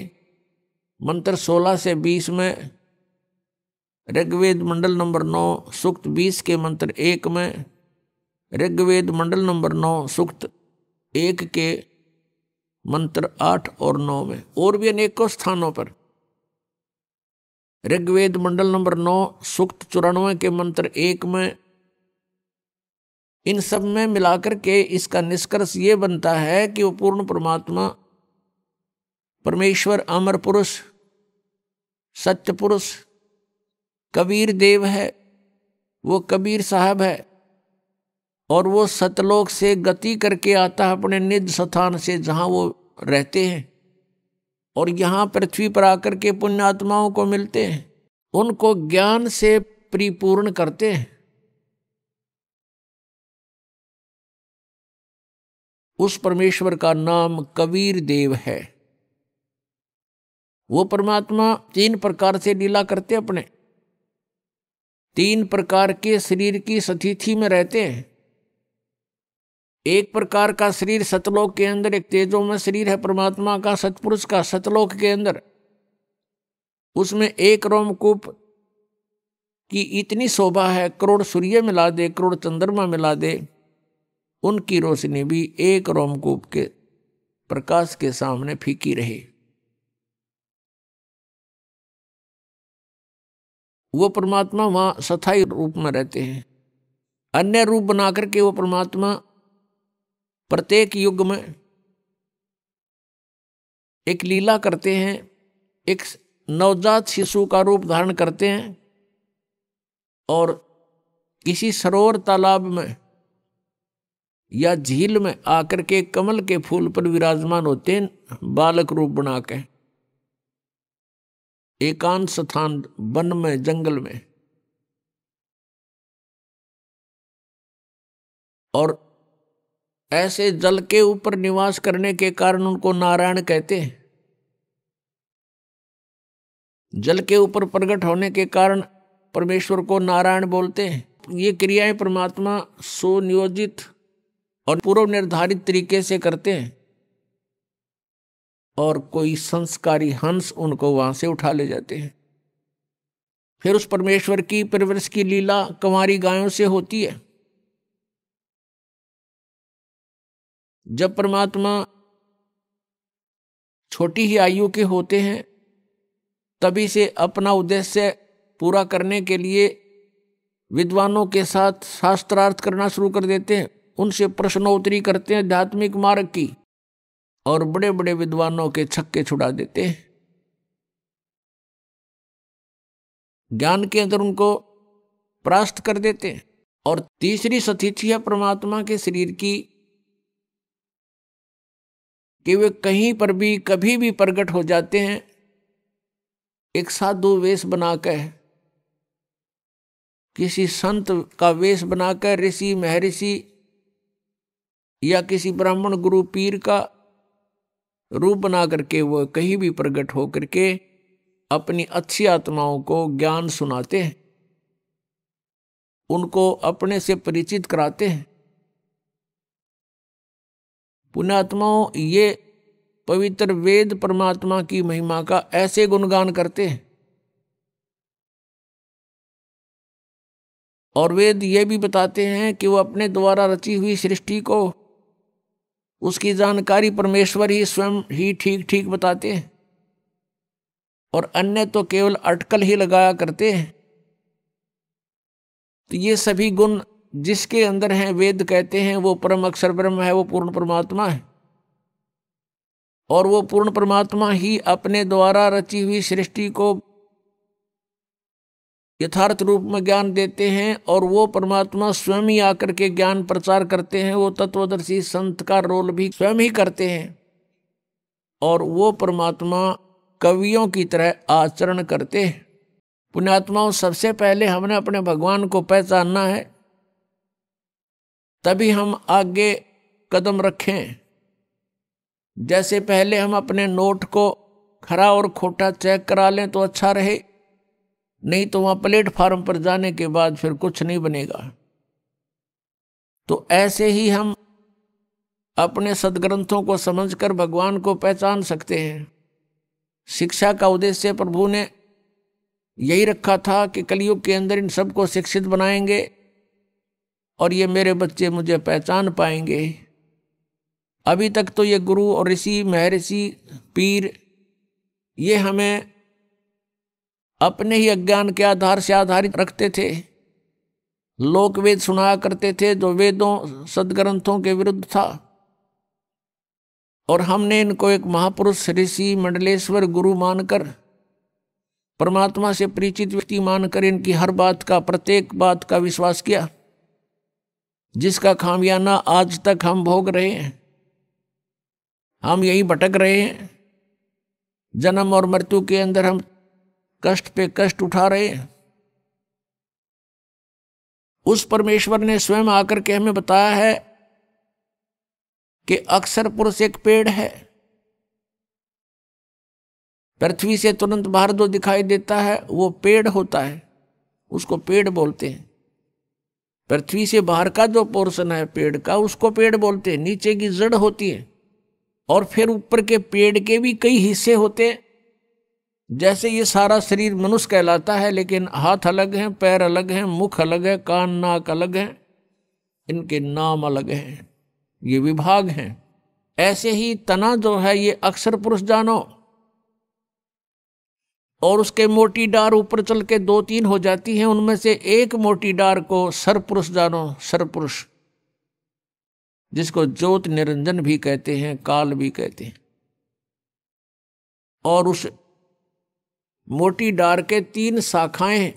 मंत्र 16 से 20 में, ऋग्वेद मंडल नंबर 9 सूक्त 20 के मंत्र 1 में, ऋग्वेद मंडल नंबर 9 सूक्त 1 के मंत्र 8 और 9 में, और भी अनेकों स्थानों पर। ऋग्वेद मंडल नंबर 9 सूक्त 94 के मंत्र 1 में। इन सब में मिलाकर के इसका निष्कर्ष ये बनता है कि वो पूर्ण परमात्मा, परमेश्वर, अमर पुरुष, सत्य पुरुष, कबीर देव है। वो कबीर साहब है और वो सतलोक से गति करके आता है अपने निज स्थान से जहां वो रहते हैं, और यहाँ पृथ्वी पर आकर के पुण्यात्माओं को मिलते हैं, उनको ज्ञान से परिपूर्ण करते हैं। उस परमेश्वर का नाम कबीर देव है। वो परमात्मा 3 प्रकार से लीला करते, अपने 3 प्रकार के शरीर की स्थिति में रहते हैं। एक प्रकार का शरीर सतलोक के अंदर, एक तेजोमय शरीर है परमात्मा का, सतपुरुष का, सतलोक के अंदर। उसमें एक रोमकूप की इतनी शोभा है, करोड़ सूर्य मिला दे, करोड़ चंद्रमा मिला दे, उनकी रोशनी भी एक रोमकूप के प्रकाश के सामने फीकी रहे। वो परमात्मा वहां स्थायी रूप में रहते हैं। अन्य रूप बनाकर के वो परमात्मा प्रत्येक युग में एक लीला करते हैं, एक नवजात शिशु का रूप धारण करते हैं और किसी सरोवर, तालाब में या झील में आकर के कमल के फूल पर विराजमान होते हैं, बालक रूप बना के, एकांत स्थान, वन में, जंगल में। और ऐसे जल के ऊपर निवास करने के कारण उनको नारायण कहते हैं। जल के ऊपर प्रकट होने के कारण परमेश्वर को नारायण बोलते हैं। ये क्रियाएं परमात्मा सुनियोजित और पूर्व निर्धारित तरीके से करते हैं, और कोई संस्कारी हंस उनको वहां से उठा ले जाते हैं। फिर उस परमेश्वर की परवरिश की लीला कंवारी गायों से होती है। जब परमात्मा छोटी ही आयु के होते हैं, तभी से अपना उद्देश्य पूरा करने के लिए विद्वानों के साथ शास्त्रार्थ करना शुरू कर देते हैं, उनसे प्रश्नोत्तरी करते हैं आध्यात्मिक मार्ग की, और बड़े बड़े विद्वानों के छक्के छुड़ा देते हैं। ज्ञान के अंदर उनको परास्त कर देते हैं। और तीसरी स्थिति है परमात्मा के शरीर की कि वे कहीं पर भी कभी भी प्रकट हो जाते हैं, एक साधु वेश बनाकर, किसी संत का वेश बनाकर, ऋषि महर्षि या किसी ब्राह्मण गुरु पीर का रूप बना करके वो कहीं भी प्रकट हो करके अपनी अच्छी आत्माओं को ज्ञान सुनाते हैं, उनको अपने से परिचित कराते हैं। पुण्यात्माओं, ये पवित्र वेद परमात्मा की महिमा का ऐसे गुणगान करते हैं और वेद ये भी बताते हैं कि वो अपने द्वारा रची हुई सृष्टि को, उसकी जानकारी परमेश्वर ही स्वयं ही ठीक ठीक बताते हैं, और अन्य तो केवल अटकल ही लगाया करते हैं। तो ये सभी गुण जिसके अंदर हैं, वेद कहते हैं वो परम अक्षर ब्रह्म है, वो पूर्ण परमात्मा है। और वो पूर्ण परमात्मा ही अपने द्वारा रची हुई सृष्टि को यथार्थ रूप में ज्ञान देते हैं, और वो परमात्मा स्वयं ही आकर के ज्ञान प्रचार करते हैं। वो तत्वदर्शी संत का रोल भी स्वयं ही करते हैं, और वो परमात्मा कवियों की तरह आचरण करते हैं। पुण्यात्माओं, सबसे पहले हमने अपने भगवान को पहचानना है, तभी हम आगे कदम रखें। जैसे पहले हम अपने नोट को खरा और खोटा चेक करा लें तो अच्छा रहे, नहीं तो वहां प्लेटफार्म पर जाने के बाद फिर कुछ नहीं बनेगा। तो ऐसे ही हम अपने सदग्रंथों को समझकर भगवान को पहचान सकते हैं। शिक्षा का उद्देश्य प्रभु ने यही रखा था कि कलयुग के अंदर इन सबको शिक्षित बनाएंगे, और ये मेरे बच्चे मुझे पहचान पाएंगे। अभी तक तो ये गुरु और ऋषि, महर्षि, पीर ये हमें अपने ही अज्ञान के आधार से आधारित रखते थे। लोक वेद सुनाया करते थे जो वेदों सदग्रंथों के विरुद्ध था, और हमने इनको एक महापुरुष, ऋषि, मंडलेश्वर, गुरु मानकर, परमात्मा से परिचित व्यक्ति मानकर इनकी हर बात का, प्रत्येक बात का विश्वास किया, जिसका खामियाना आज तक हम भोग रहे हैं। हम यही भटक रहे हैं, जन्म और मृत्यु के अंदर हम कष्ट पे कष्ट उठा रहे हैं। उस परमेश्वर ने स्वयं आकर के हमें बताया है कि अक्षर पुरुष एक पेड़ है। पृथ्वी से तुरंत बाहर जो दिखाई देता है वो पेड़ होता है, उसको पेड़ बोलते हैं। पृथ्वी से बाहर का जो पोर्शन है पेड़ का, उसको पेड़ बोलते हैं। नीचे की जड़ होती है, और फिर ऊपर के पेड़ के भी कई हिस्से होते हैं। जैसे ये सारा शरीर मनुष्य कहलाता है, लेकिन हाथ अलग हैं, पैर अलग हैं, मुख अलग है, कान नाक अलग हैं, इनके नाम अलग हैं, ये विभाग हैं। ऐसे ही तना जो है ये अक्षर पुरुष जानो, और उसके मोटी डार ऊपर चल के 2-3 हो जाती हैं, उनमें से एक मोटी डार को सरपुरुष जानो, सरपुरुष, जिसको ज्योत निरंजन भी कहते हैं, काल भी कहते हैं। और उस मोटी डार के 3 शाखाएं,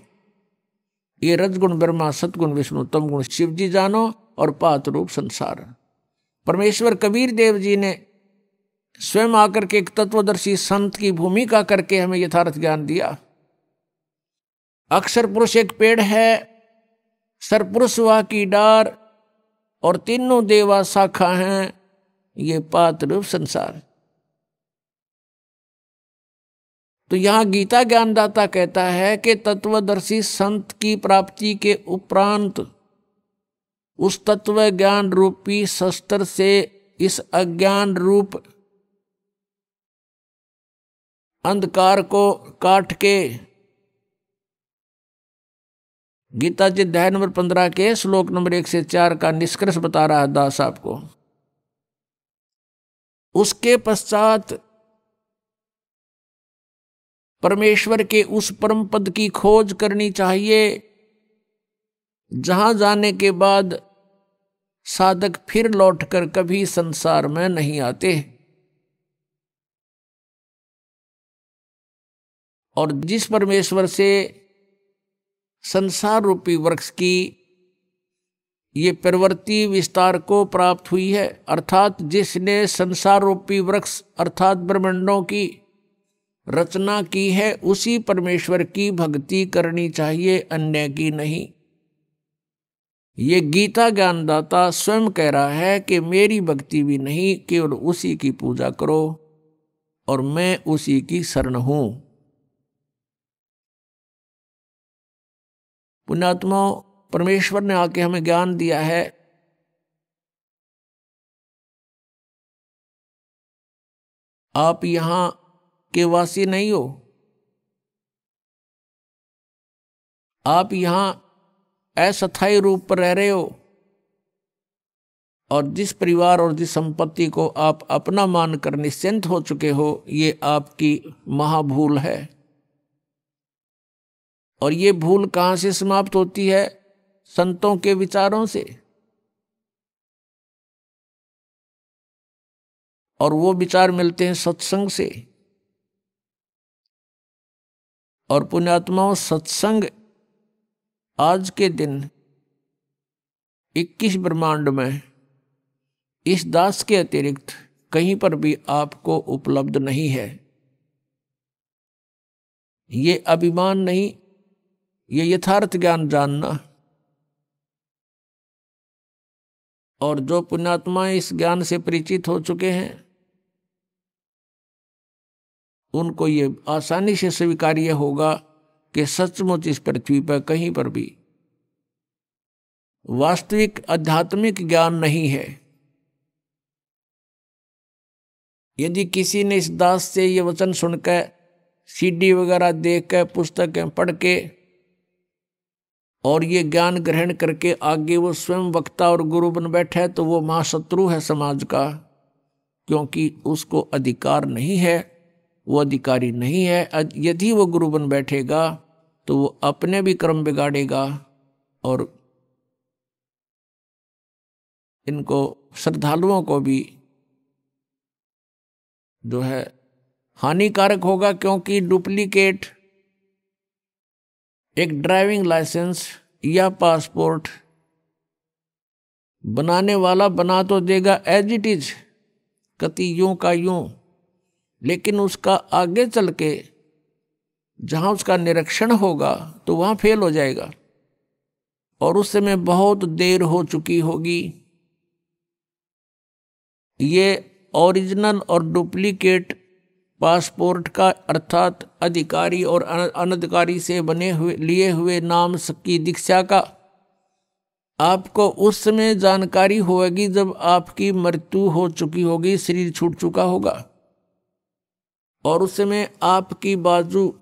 ये रजगुण ब्रह्मा, सतगुण विष्णु, तमगुण शिव जी जानो, और पात रूप संसार। परमेश्वर कबीर देव जी ने स्वयं आकर के एक तत्वदर्शी संत की भूमिका करके हमें यथार्थ ज्ञान दिया। अक्षर पुरुष एक पेड़ है, सरपुरुष वह की डार, और तीनों देवा शाखा हैं, ये पात रूप संसार। तो यहां गीता ज्ञानदाता कहता है कि तत्वदर्शी संत की प्राप्ति के उपरांत उस तत्व ज्ञान रूपी शस्त्र से इस अज्ञान रूप अंधकार को काट के, गीता जी अध्याय नंबर 15 के श्लोक नंबर 1 से 4 का निष्कर्ष बता रहा है दास आपको। उसके पश्चात परमेश्वर के उस परम पद की खोज करनी चाहिए, जहां जाने के बाद साधक फिर लौटकर कभी संसार में नहीं आते। और जिस परमेश्वर से संसार रूपी वृक्ष की ये प्रवृत्ति विस्तार को प्राप्त हुई है, अर्थात जिसने संसार रूपी वृक्ष अर्थात ब्रह्मांडों की रचना की है, उसी परमेश्वर की भक्ति करनी चाहिए, अन्य की नहीं। ये गीता ज्ञानदाता स्वयं कह रहा है कि मेरी भक्ति भी नहीं, केवल उसी की पूजा करो, और मैं उसी की शरण हूं। पुण्यात्माओं, परमेश्वर ने आके हमें ज्ञान दिया है। आप यहां के वासी नहीं हो, आप यहां अस्थायी रूप पर रह रहे हो और जिस परिवार और जिस संपत्ति को आप अपना मानकर निश्चिंत हो चुके हो, ये आपकी महाभूल है। और ये भूल कहाँ से समाप्त होती है? संतों के विचारों से। और वो विचार मिलते हैं सत्संग से। और पुण्यात्माओं, सत्संग आज के दिन 21 ब्रह्मांड में इस दास के अतिरिक्त कहीं पर भी आपको उपलब्ध नहीं है। ये अभिमान नहीं, ये यथार्थ ज्ञान जानना। और जो पुण्यात्माएं इस ज्ञान से परिचित हो चुके हैं, उनको ये आसानी से स्वीकार्य होगा कि सचमुच इस पृथ्वी पर कहीं पर भी वास्तविक आध्यात्मिक ज्ञान नहीं है। यदि किसी ने इस दास से ये वचन सुनकर, सीडी वगैरह देखकर, पुस्तकें पढ़ के और ये ज्ञान ग्रहण करके आगे वो स्वयं वक्ता और गुरु बन बैठा है, तो वो महाशत्रु है समाज का, क्योंकि उसको अधिकार नहीं है, वो अधिकारी नहीं है। यदि वो गुरु बन बैठेगा तो वो अपने भी कर्म बिगाड़ेगा और इनको श्रद्धालुओं को भी जो है हानिकारक होगा। क्योंकि डुप्लीकेट एक ड्राइविंग लाइसेंस या पासपोर्ट बनाने वाला बना तो देगा एज इट इज, कति यूं का यूं, लेकिन उसका आगे चल के जहां उसका निरीक्षण होगा तो वहां फेल हो जाएगा और उस समय बहुत देर हो चुकी होगी। ये ओरिजिनल और डुप्लीकेट पासपोर्ट का अर्थात अधिकारी और अनधिकारी से बने हुए लिए हुए नाम की दीक्षा का आपको उस समय जानकारी होगी जब आपकी मृत्यु हो चुकी होगी, शरीर छूट चुका होगा। और उस समय आपकी बाजू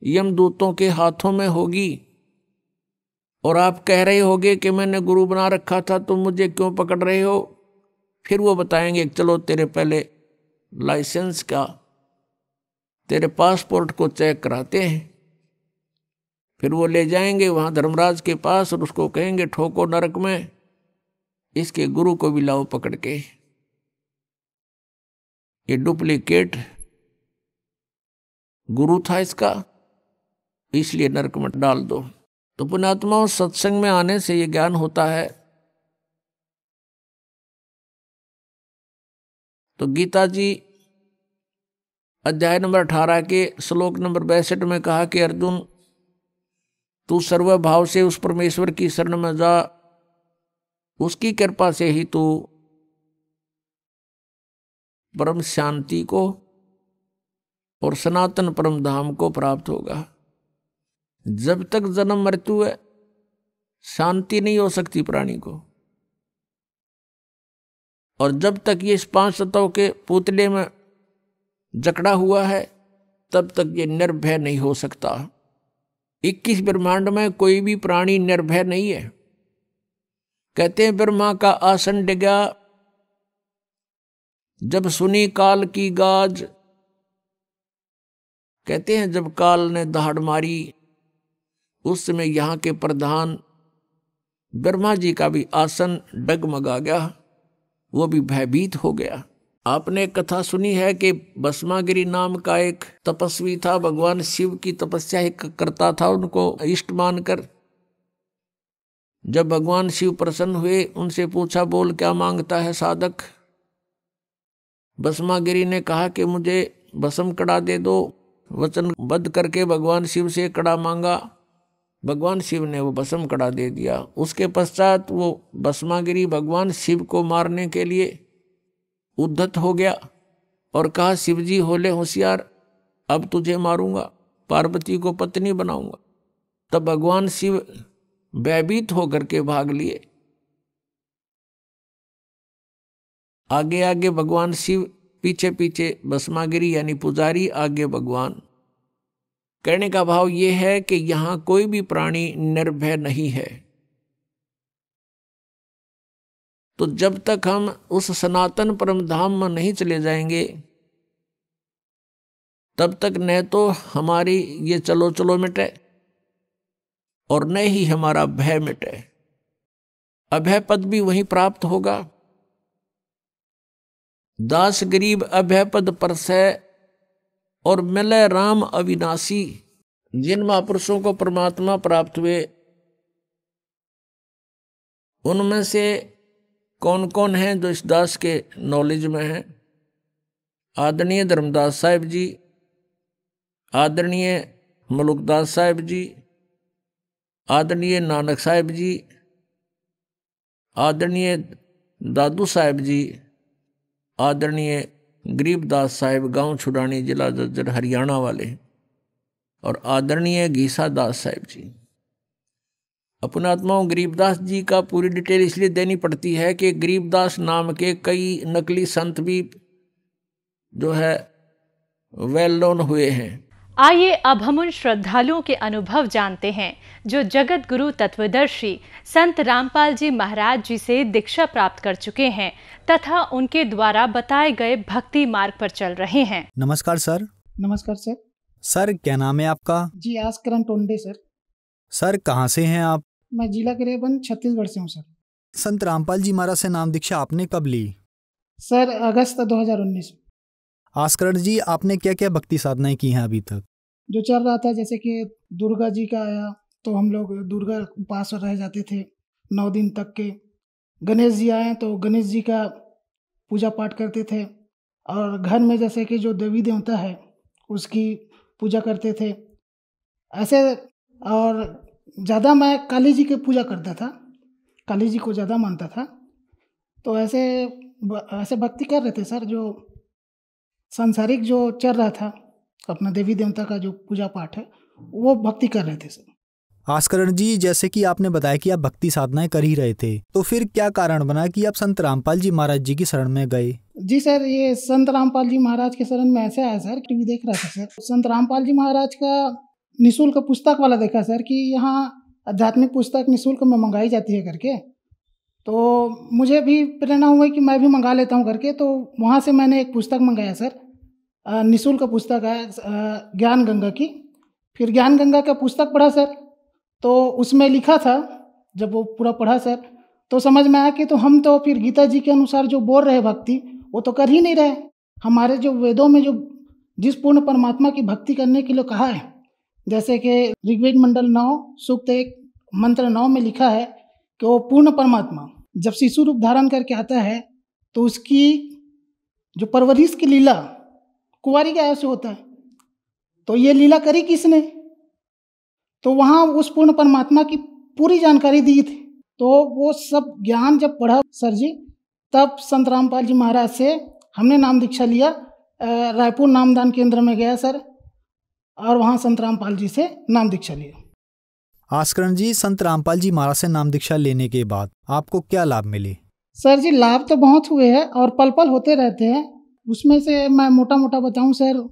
यमदूतों के हाथों में होगी और आप कह रहे होगे कि मैंने गुरु बना रखा था, तुम मुझे क्यों पकड़ रहे हो? फिर वो बताएंगे चलो तेरे पहले लाइसेंस का, तेरे पासपोर्ट को चेक कराते हैं। फिर वो ले जाएंगे वहां धर्मराज के पास और उसको कहेंगे ठोको नरक में, इसके गुरु को भी लाओ पकड़ के, ये डुप्लीकेट गुरु था इसका, इसलिए नरक में डाल दो। तो पुण्यात्माओं, सत्संग में आने से ये ज्ञान होता है। तो गीता जी अध्याय नंबर 18 के श्लोक नंबर 62 में कहा कि अर्जुन, तू सर्वभाव से उस परमेश्वर की शरण में जा, उसकी कृपा से ही तू परम शांति को और सनातन परम धाम को प्राप्त होगा। जब तक जन्म मृत्यु है, शांति नहीं हो सकती प्राणी को। और जब तक ये इस 5 तत्वों के पुतले में जकड़ा हुआ है, तब तक ये निर्भय नहीं हो सकता। 21 ब्रह्मांड में कोई भी प्राणी निर्भय नहीं है। कहते हैं ब्रह्मा का आसन डिगा, जब सुनी काल की गाज। कहते हैं जब काल ने दहाड़ मारी, उस समय यहाँ के प्रधान ब्रह्मा जी का भी आसन डगमगा गया, वो भी भयभीत हो गया। आपने कथा सुनी है कि भस्मागिरी नाम का एक तपस्वी था, भगवान शिव की तपस्या करता था उनको इष्ट मानकर। जब भगवान शिव प्रसन्न हुए, उनसे पूछा बोल क्या मांगता है साधक? भस्मागिरी ने कहा कि मुझे भस्म कड़ा दे दो। वचनबद्ध करके भगवान शिव से कड़ा मांगा, भगवान शिव ने वो भस्म कड़ा दे दिया। उसके पश्चात वो भस्मागिरी भगवान शिव को मारने के लिए उद्धत हो गया और कहा शिव जी होले होशियार, अब तुझे मारूंगा, पार्वती को पत्नी बनाऊंगा। तब भगवान शिव भयभीत होकर के भाग लिए। आगे आगे भगवान शिव, पीछे पीछे भस्मागिरी यानी पुजारी, आगे भगवान। कहने का भाव ये है कि यहाँ कोई भी प्राणी निर्भय नहीं है। तो जब तक हम उस सनातन परम धाम में नहीं चले जाएंगे तब तक न तो हमारी ये चलो चलो मिटे और न ही हमारा भय मिटे। अभय पद भी वहीं प्राप्त होगा। दास गरीब अभय पद परसै और मिले राम अविनाशी। जिन महापुरुषों को परमात्मा प्राप्त हुए उनमें से कौन कौन हैं जो इस दास के नॉलेज में हैं? आदरणीय धर्मदास साहिब जी, आदरणीय मलुकदास साहिब जी, आदरणीय नानक साहिब जी, आदरणीय दादू साहिब जी, आदरणीय गरीबदास साहिब गांव छुड़ानी जिला जज्जर हरियाणा वाले, और आदरणीय घीसा दास साहिब जी। अपने आत्माओं गरीबदास जी का पूरी डिटेल इसलिए देनी पड़ती है कि गरीबदास नाम के कई नकली संत भी जो है वेल नोन हुए हैं। आइए अब हम उन श्रद्धालुओं के अनुभव जानते हैं जो जगत गुरु तत्वदर्शी संत रामपाल जी महाराज जी से दीक्षा प्राप्त कर चुके हैं तथा उनके द्वारा बताए गए भक्ति मार्ग पर चल रहे हैं। नमस्कार सर। नमस्कार सर। सर क्या नाम है आपका? जी आस्करण टोंडे सर। सर कहाँ से हैं आप? मैं जिला गिरिबंद छत्तीसगढ़ से हूँ सर। संत रामपाल जी महाराज से नाम दीक्षा आपने कब ली? सर अगस्त 2019। आस्करण जी आपने क्या क्या भक्ति साधनाएं की हैं अभी तक? जो चल रहा था जैसे कि दुर्गा जी का आया तो हम लोग दुर्गा उपास रह जाते थे 9 दिन तक के। गणेश जी आए तो गणेश जी का पूजा पाठ करते थे, और घर में जैसे कि जो देवी देवता है उसकी पूजा करते थे ऐसे। और ज़्यादा मैं काली जी की पूजा करता था, काली जी को ज़्यादा मानता था। तो ऐसे भक्ति कर रहे थे सर। जो सांसारिक जो चल रहा था अपना देवी देवता का जो पूजा पाठ है वो भक्ति कर रहे थे सर। आस्करण जी जैसे कि आपने बताया कि आप भक्ति साधनाएं कर ही रहे थे, तो फिर क्या कारण बना कि आप संत रामपाल जी महाराज जी की शरण में गए? जी सर, ये संत रामपाल जी महाराज के शरण में ऐसे आया सर, टीवी देख रहा था सर, संत रामपाल जी महाराज का निःशुल्क पुस्तक वाला देखा सर कि यहाँ आध्यात्मिक पुस्तक निःशुल्क में मंगाई जाती है करके। तो मुझे भी प्रेरणा हुई कि मैं भी मंगा लेता हूँ करके। तो वहाँ से मैंने एक पुस्तक मंगाया सर, निःशुल्क पुस्तक है ज्ञान गंगा की। फिर ज्ञान गंगा का पुस्तक पढ़ा सर, तो उसमें लिखा था, जब वो पूरा पढ़ा सर तो समझ में आया कि तो हम तो फिर गीता जी के अनुसार जो बोल रहे भक्ति वो तो कर ही नहीं रहे। हमारे जो वेदों में जो जिस पूर्ण परमात्मा की भक्ति करने के लिए कहा है, जैसे कि ऋग्वेद मंडल 9 सूक्त 1 मंत्र 9 में लिखा है कि वो पूर्ण परमात्मा जब शिशु रूप धारण करके आता है तो उसकी जो परवरिश की लीला कुंवारी गाय से होता है। तो ये लीला करी किसने? तो वहाँ उस पूर्ण परमात्मा की पूरी जानकारी दी थी। तो वो सब ज्ञान जब पढ़ा सर जी, तब संत रामपाल जी महाराज से हमने नाम दीक्षा लिया। रायपुर नामदान केंद्र में गया सर, और वहाँ संत रामपाल जी से नाम दीक्षा लिया। आस्करण जी, संत रामपाल जी महाराज से नाम दीक्षा लेने के बाद आपको क्या लाभ मिले? सर जी, लाभ तो बहुत हुए हैं और पल पल होते रहते हैं। उसमें से मैं मोटा मोटा बताऊं सर,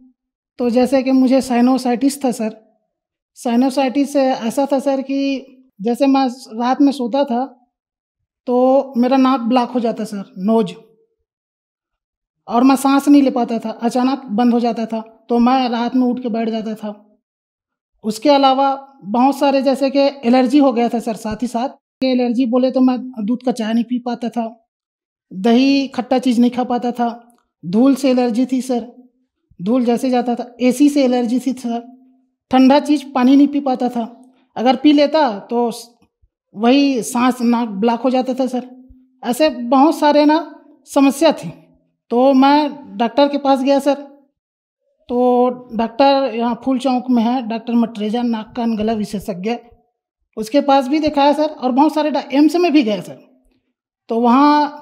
तो जैसे कि मुझे साइनोसाइटिस था सर। साइनोसाइटिस ऐसा था सर कि जैसे मैं रात में सोता था तो मेरा नाक ब्लॉक हो जाता सर, नोज, और मैं सांस नहीं ले पाता था, अचानक बंद हो जाता था, तो मैं रात में उठ के बैठ जाता था। उसके अलावा बहुत सारे जैसे कि एलर्जी हो गया था सर। साथ ही साथ एलर्जी बोले तो मैं दूध का चाय नहीं पी पाता था, दही खट्टा चीज़ नहीं खा पाता था, धूल से एलर्जी थी सर, धूल जैसे जाता था, एसी से एलर्जी थी सर, ठंडा चीज़ पानी नहीं पी पाता था, अगर पी लेता तो वही सांस नाक ब्लॉक हो जाता था सर। ऐसे बहुत सारे ना समस्या थी। तो मैं डॉक्टर के पास गया सर। तो डॉक्टर यहाँ फूल चौक में है, डॉक्टर मटरेजा, नाक कान गला विशेषज्ञ, उसके पास भी दिखाया सर, और बहुत सारे एम्स में भी गए सर। तो वहाँ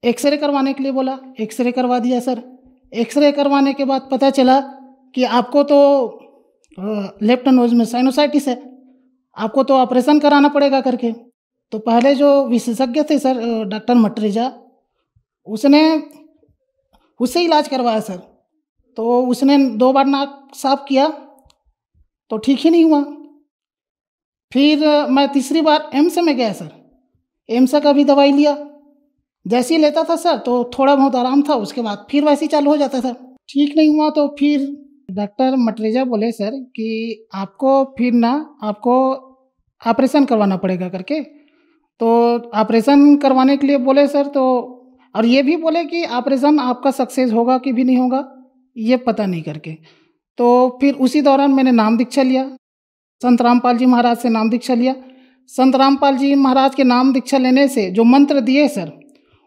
एक्सरे करवाने के लिए बोला, एक्सरे करवा दिया सर। एक्सरे करवाने के बाद पता चला कि आपको तो लेफ्ट नोज में साइनोसाइटिस है, आपको तो ऑपरेशन कराना पड़ेगा करके। तो पहले जो विशेषज्ञ थे सर डॉक्टर मटरेजा, उससे इलाज करवाया सर। तो उसने 2 बार नाक साफ किया तो ठीक ही नहीं हुआ। फिर मैं तीसरी बार एम्स में गया सर, एम्स का भी दवाई लिया जैसे ही लेता था सर तो थोड़ा बहुत आराम था, उसके बाद फिर वैसे ही चालू हो जाता था। ठीक नहीं हुआ तो फिर डॉक्टर मटरेजा बोले सर कि आपको ऑपरेशन करवाना पड़ेगा करके। तो ऑपरेशन करवाने के लिए बोले सर, तो और ये भी बोले कि ऑपरेशन आपका सक्सेस होगा कि भी नहीं होगा ये पता नहीं करके। तो फिर उसी दौरान मैंने नाम दीक्षा लिया, संत रामपाल जी महाराज से नाम दीक्षा लिया। संत रामपाल जी महाराज के नाम दीक्षा लेने से जो मंत्र दिए सर,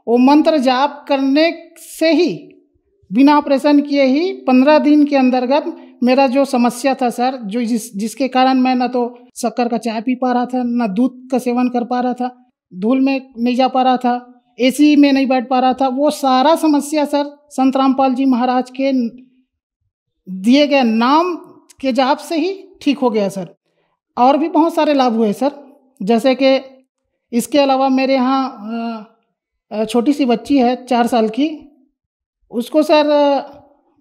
वो मंत्र जाप करने से ही बिना ऑपरेशन किए ही 15 दिन के अंतर्गत मेरा जो समस्या था सर, जो जिसके कारण मैं ना तो शक्कर का चाय पी पा रहा था, ना दूध का सेवन कर पा रहा था, धूल में नहीं जा पा रहा था, एसी में नहीं बैठ पा रहा था, वो सारा समस्या सर संत रामपाल जी महाराज के दिए गए नाम के जाप से ही ठीक हो गया सर। और भी बहुत सारे लाभ हुए सर, जैसे कि इसके अलावा मेरे यहाँ छोटी सी बच्ची है 4 साल की, उसको सर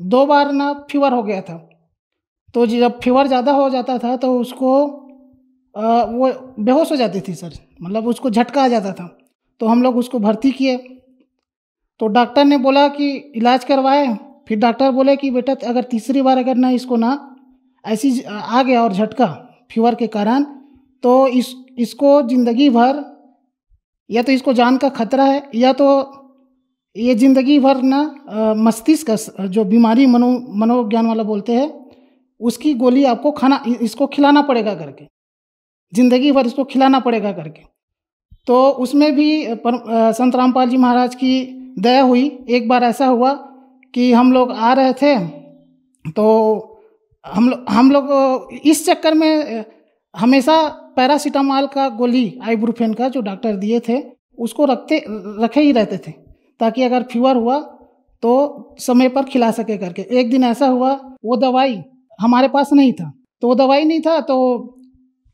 2 बार ना फीवर हो गया था। तो जब फीवर ज़्यादा हो जाता था तो उसको वो बेहोश हो जाती थी सर, मतलब उसको झटका आ जाता था। तो हम लोग उसको भर्ती किए, तो डॉक्टर ने बोला कि इलाज करवाए। फिर डॉक्टर बोले कि बेटा अगर तीसरी बार अगर ना इसको ना ऐसी आ गया और झटका फीवर के कारण, तो इसको ज़िंदगी भर या तो इसको जान का खतरा है, या तो ये ज़िंदगी भर ना मस्तिष्क का जो बीमारी मनोविज्ञान वाला बोलते हैं, उसकी गोली आपको इसको खिलाना पड़ेगा करके, ज़िंदगी भर इसको खिलाना पड़ेगा करके। तो उसमें भी संत रामपाल जी महाराज की दया हुई। एक बार ऐसा हुआ कि हम लोग आ रहे थे, तो हम लोग इस चक्कर में हमेशा पैरासीटामॉल का गोली आइबुप्रोफेन का जो डॉक्टर दिए थे उसको रखे ही रहते थे, ताकि अगर फीवर हुआ तो समय पर खिला सके करके। एक दिन ऐसा हुआ, वो दवाई हमारे पास नहीं था, तो वो दवाई नहीं था, तो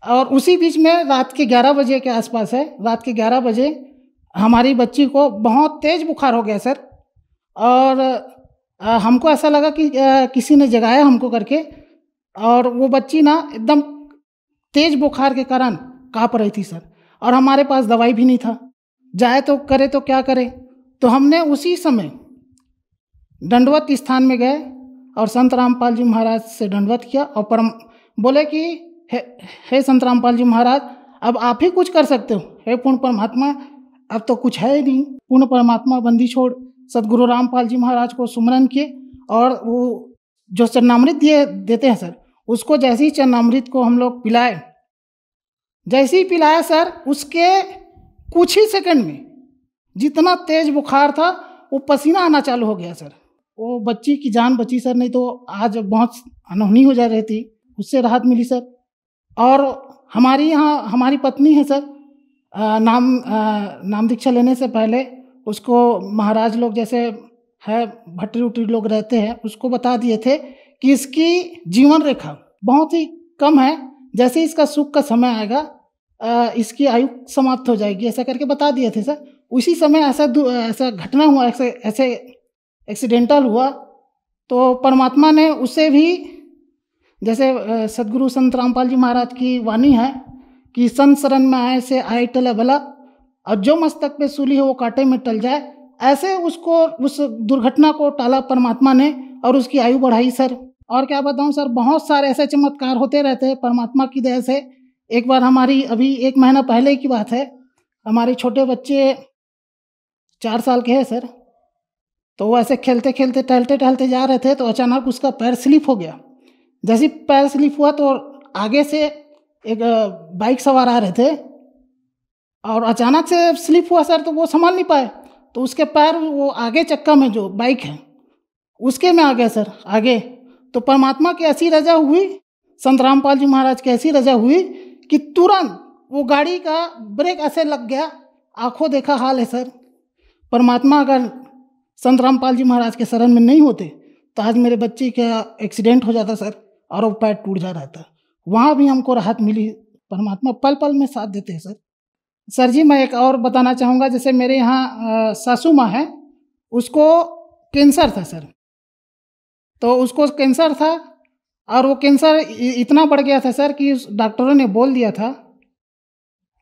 और उसी बीच में रात के 11 बजे के आसपास है, रात के 11 बजे हमारी बच्ची को बहुत तेज़ बुखार हो गया सर। और हमको ऐसा लगा कि किसी ने जगाया हमको करके, और वो बच्ची ना एकदम तेज़ बुखार के कारण काँप रही थी सर, और हमारे पास दवाई भी नहीं था, जाए तो करे तो क्या करे। तो हमने उसी समय दंडवत स्थान में गए और संत रामपाल जी महाराज से दंडवत किया, और बोले कि हे संत रामपाल जी महाराज, अब आप ही कुछ कर सकते हो, हे पूर्ण परमात्मा, अब तो कुछ है ही नहीं। पूर्ण परमात्मा बंदी छोड़ सदगुरु रामपाल जी महाराज को सुमरन किए, और वो जो चरणामृत देते हैं सर, उसको जैसे ही चरणामृत को हम लोग पिलाए, जैसे ही पिलाया सर, उसके कुछ ही सेकंड में जितना तेज बुखार था वो पसीना आना चालू हो गया सर। वो बच्ची की जान बची सर, नहीं तो आज बहुत अनहोनी हो जा रही थी, उससे राहत मिली सर। और हमारी यहाँ हमारी पत्नी है सर, नाम दीक्षा लेने से पहले उसको महाराज लोग जैसे है भट्टी उट्टी लोग रहते हैं, उसको बता दिए थे कि इसकी जीवन रेखा बहुत ही कम है, जैसे इसका सुख का समय आएगा इसकी आयु समाप्त हो जाएगी, ऐसा करके बता दिए थे सर। उसी समय ऐसा घटना हुआ, ऐसे एक्सीडेंटल हुआ, तो परमात्मा ने उसे भी, जैसे सदगुरु संत रामपाल जी महाराज की वाणी है कि संत शरण में आए से आए टले भला, और जो मस्तक पे सूली है वो कांटे में टल जाए, ऐसे उसको उस दुर्घटना को टाला परमात्मा ने और उसकी आयु बढ़ाई सर। और क्या बताऊं सर, बहुत सारे ऐसे चमत्कार होते रहते हैं परमात्मा की दया से। एक बार हमारी अभी 1 महीना पहले की बात है, हमारे छोटे बच्चे 4 साल के हैं सर, तो वो ऐसे खेलते खेलते टहलते जा रहे थे, तो अचानक उसका पैर स्लिप हो गया। जैसे ही पैर स्लिप हुआ तो आगे से एक बाइक सवार आ रहे थे, और अचानक से स्लिप हुआ सर, तो वो संभाल नहीं पाए, तो उसके पैर वो आगे चक्का में जो बाइक है उसके में आ गया सर आगे। तो परमात्मा की ऐसी रजा हुई, संत रामपाल जी महाराज की ऐसी रजा हुई कि तुरंत वो गाड़ी का ब्रेक ऐसे लग गया, आंखों देखा हाल है सर। परमात्मा अगर संत रामपाल जी महाराज के शरण में नहीं होते तो आज मेरे बच्चे का एक्सीडेंट हो जाता सर, और वो पैर टूट जा रहता। वहाँ भी हमको राहत मिली, परमात्मा पल पल में साथ देते हैं सर। सर जी मैं एक और बताना चाहूँगा, जैसे मेरे यहाँ सासू माँ है, उसको कैंसर था सर, तो उसको कैंसर था, और वो कैंसर इतना बढ़ गया था सर कि डॉक्टरों ने बोल दिया था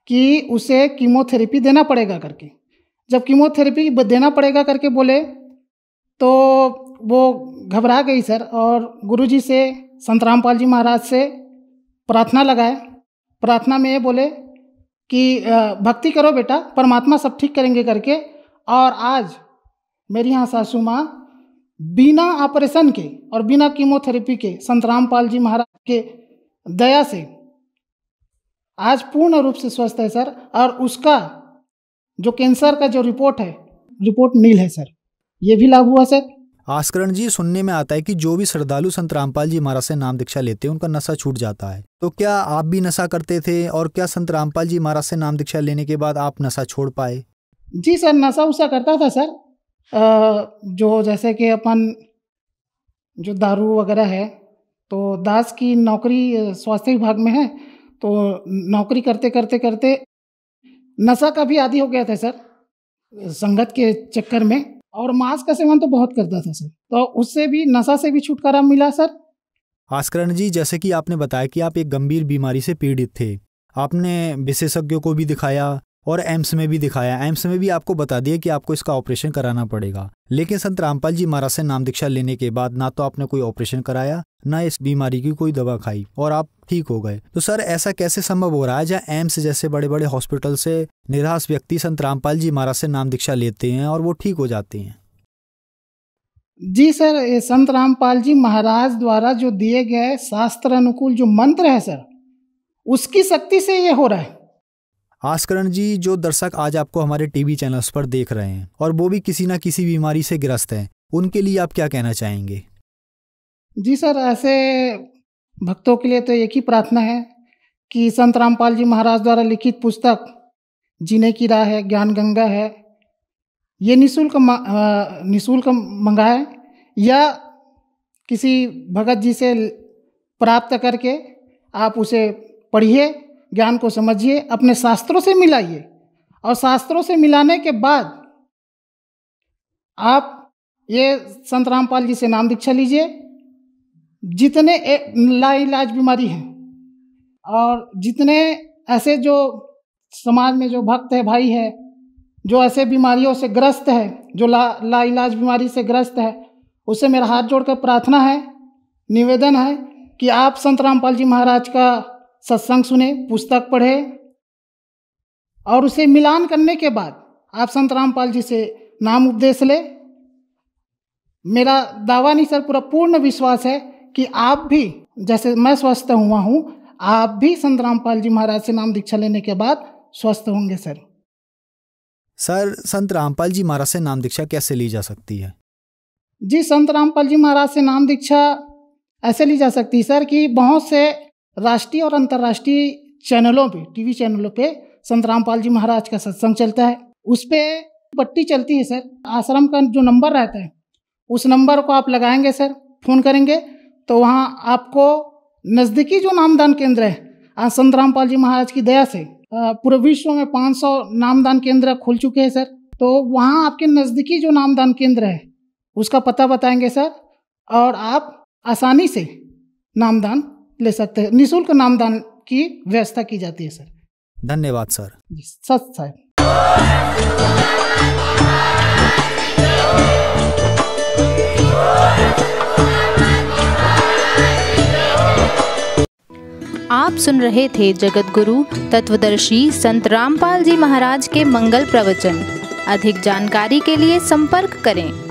कि उसे कीमोथेरेपी देना पड़ेगा करके। जब कीमोथेरेपी देना पड़ेगा करके बोले तो वो घबरा गई सर, और गुरुजी से, संत रामपाल जी महाराज से प्रार्थना लगाए। प्रार्थना में ये बोले कि भक्ति करो बेटा, परमात्मा सब ठीक करेंगे करके। और आज मेरी यहाँ सासू माँ बिना ऑपरेशन के और बिना कीमोथेरेपी के संत रामपाल जी महाराज के दया से आज पूर्ण रूप से स्वस्थ है सर। और उसका जो कैंसर का जो रिपोर्ट है, रिपोर्ट नील है सर। ये भी लाभ हुआ सर। आस्करण जी, सुनने में आता है कि जो भी श्रद्धालु संत रामपाल जी महाराज से नाम दीक्षा लेते हैं उनका नशा छूट जाता है। तो क्या आप भी नशा करते थे, और क्या संत रामपाल जी महाराज से नाम दीक्षा लेने के बाद आप नशा छोड़ पाए? जी सर, नशा उसा करता था सर। जो जैसे कि अपन जो दारू वगैरह है, तो दास की नौकरी स्वास्थ्य विभाग में है, तो नौकरी करते करते करते नशा का भी आदी हो गया था सर, संगत के चक्कर में। और मांस का सेवन तो बहुत करता था सर, तो उससे भी, नशा से भी छुटकारा मिला सर। आस्करण जी, जैसे कि आपने बताया कि आप एक गंभीर बीमारी से पीड़ित थे, आपने विशेषज्ञों को भी दिखाया और एम्स में भी दिखाया। एम्स में भी आपको बता दिया कि आपको इसका ऑपरेशन कराना पड़ेगा, लेकिन संत रामपाल जी महाराज से नाम दीक्षा लेने के बाद ना तो आपने कोई ऑपरेशन कराया, ना इस बीमारी की कोई दवा खाई, और आप ठीक हो गए। तो सर, ऐसा कैसे संभव हो रहा है जहाँ एम्स जैसे बड़े बड़े हॉस्पिटल से निराश व्यक्ति संत रामपाल जी महाराज से नाम दीक्षा लेते हैं और वो ठीक हो जाते हैं? जी सर, ये संत रामपाल जी महाराज द्वारा जो दिए गए शास्त्र अनुकूल जो मंत्र है सर, उसकी शक्ति से ये हो रहा है। आस्करण जी, जो दर्शक आज आपको हमारे टीवी चैनल्स पर देख रहे हैं और वो भी किसी न किसी बीमारी से ग्रस्त हैं, उनके लिए आप क्या कहना चाहेंगे? जी सर, ऐसे भक्तों के लिए तो एक ही प्रार्थना है कि संत रामपाल जी महाराज द्वारा लिखित पुस्तक जीने की राह है, ज्ञान गंगा है, ये निःशुल्क मंगाए या किसी भगत जी से प्राप्त करके आप उसे पढ़िए, ज्ञान को समझिए, अपने शास्त्रों से मिलाइए, और शास्त्रों से मिलाने के बाद आप ये संत रामपाल जी से नाम दीक्षा लीजिए। जितने लाइलाज बीमारी हैं और जितने ऐसे जो समाज में जो भक्त है, भाई है, जो ऐसे बीमारियों से ग्रस्त है, जो लाइलाज बीमारी से ग्रस्त है, उससे मेरा हाथ जोड़कर प्रार्थना है, निवेदन है कि आप संत रामपाल जी महाराज का सत्संग सुने, पुस्तक पढ़े, और उसे मिलान करने के बाद आप संत रामपाल जी से नाम उपदेश ले। मेरा दावा नहीं सर, पूरा पूर्ण विश्वास है कि आप भी, जैसे मैं स्वस्थ हुआ हूँ, आप भी संत रामपाल जी महाराज से नाम दीक्षा लेने के बाद स्वस्थ होंगे सर। सर, संत रामपाल जी महाराज से नाम दीक्षा कैसे ली जा सकती है? जी, संत रामपाल जी महाराज से नाम दीक्षा ऐसे ली जा सकती है सर कि बहुत से राष्ट्रीय और अंतर्राष्ट्रीय चैनलों पे, टीवी चैनलों पे संत रामपाल जी महाराज का सत्संग चलता है। उस पर पट्टी चलती है सर। आश्रम का जो नंबर रहता है, उस नंबर को आप लगाएंगे सर, फ़ोन करेंगे तो वहाँ आपको नज़दीकी जो नामदान केंद्र है, आज संत रामपाल जी महाराज की दया से पूरे विश्व में 500 नामदान केंद्र खुल चुके हैं सर। तो वहाँ आपके नज़दीकी जो नामदान केंद्र है उसका पता बताएंगे सर, और आप आसानी से नामदान ले सकते हैं। निःशुल्क नामदान की व्यवस्था की जाती है सर। धन्यवाद सर। सच साहब। आप सुन रहे थे जगत गुरु तत्वदर्शी संत रामपाल जी महाराज के मंगल प्रवचन। अधिक जानकारी के लिए संपर्क करें।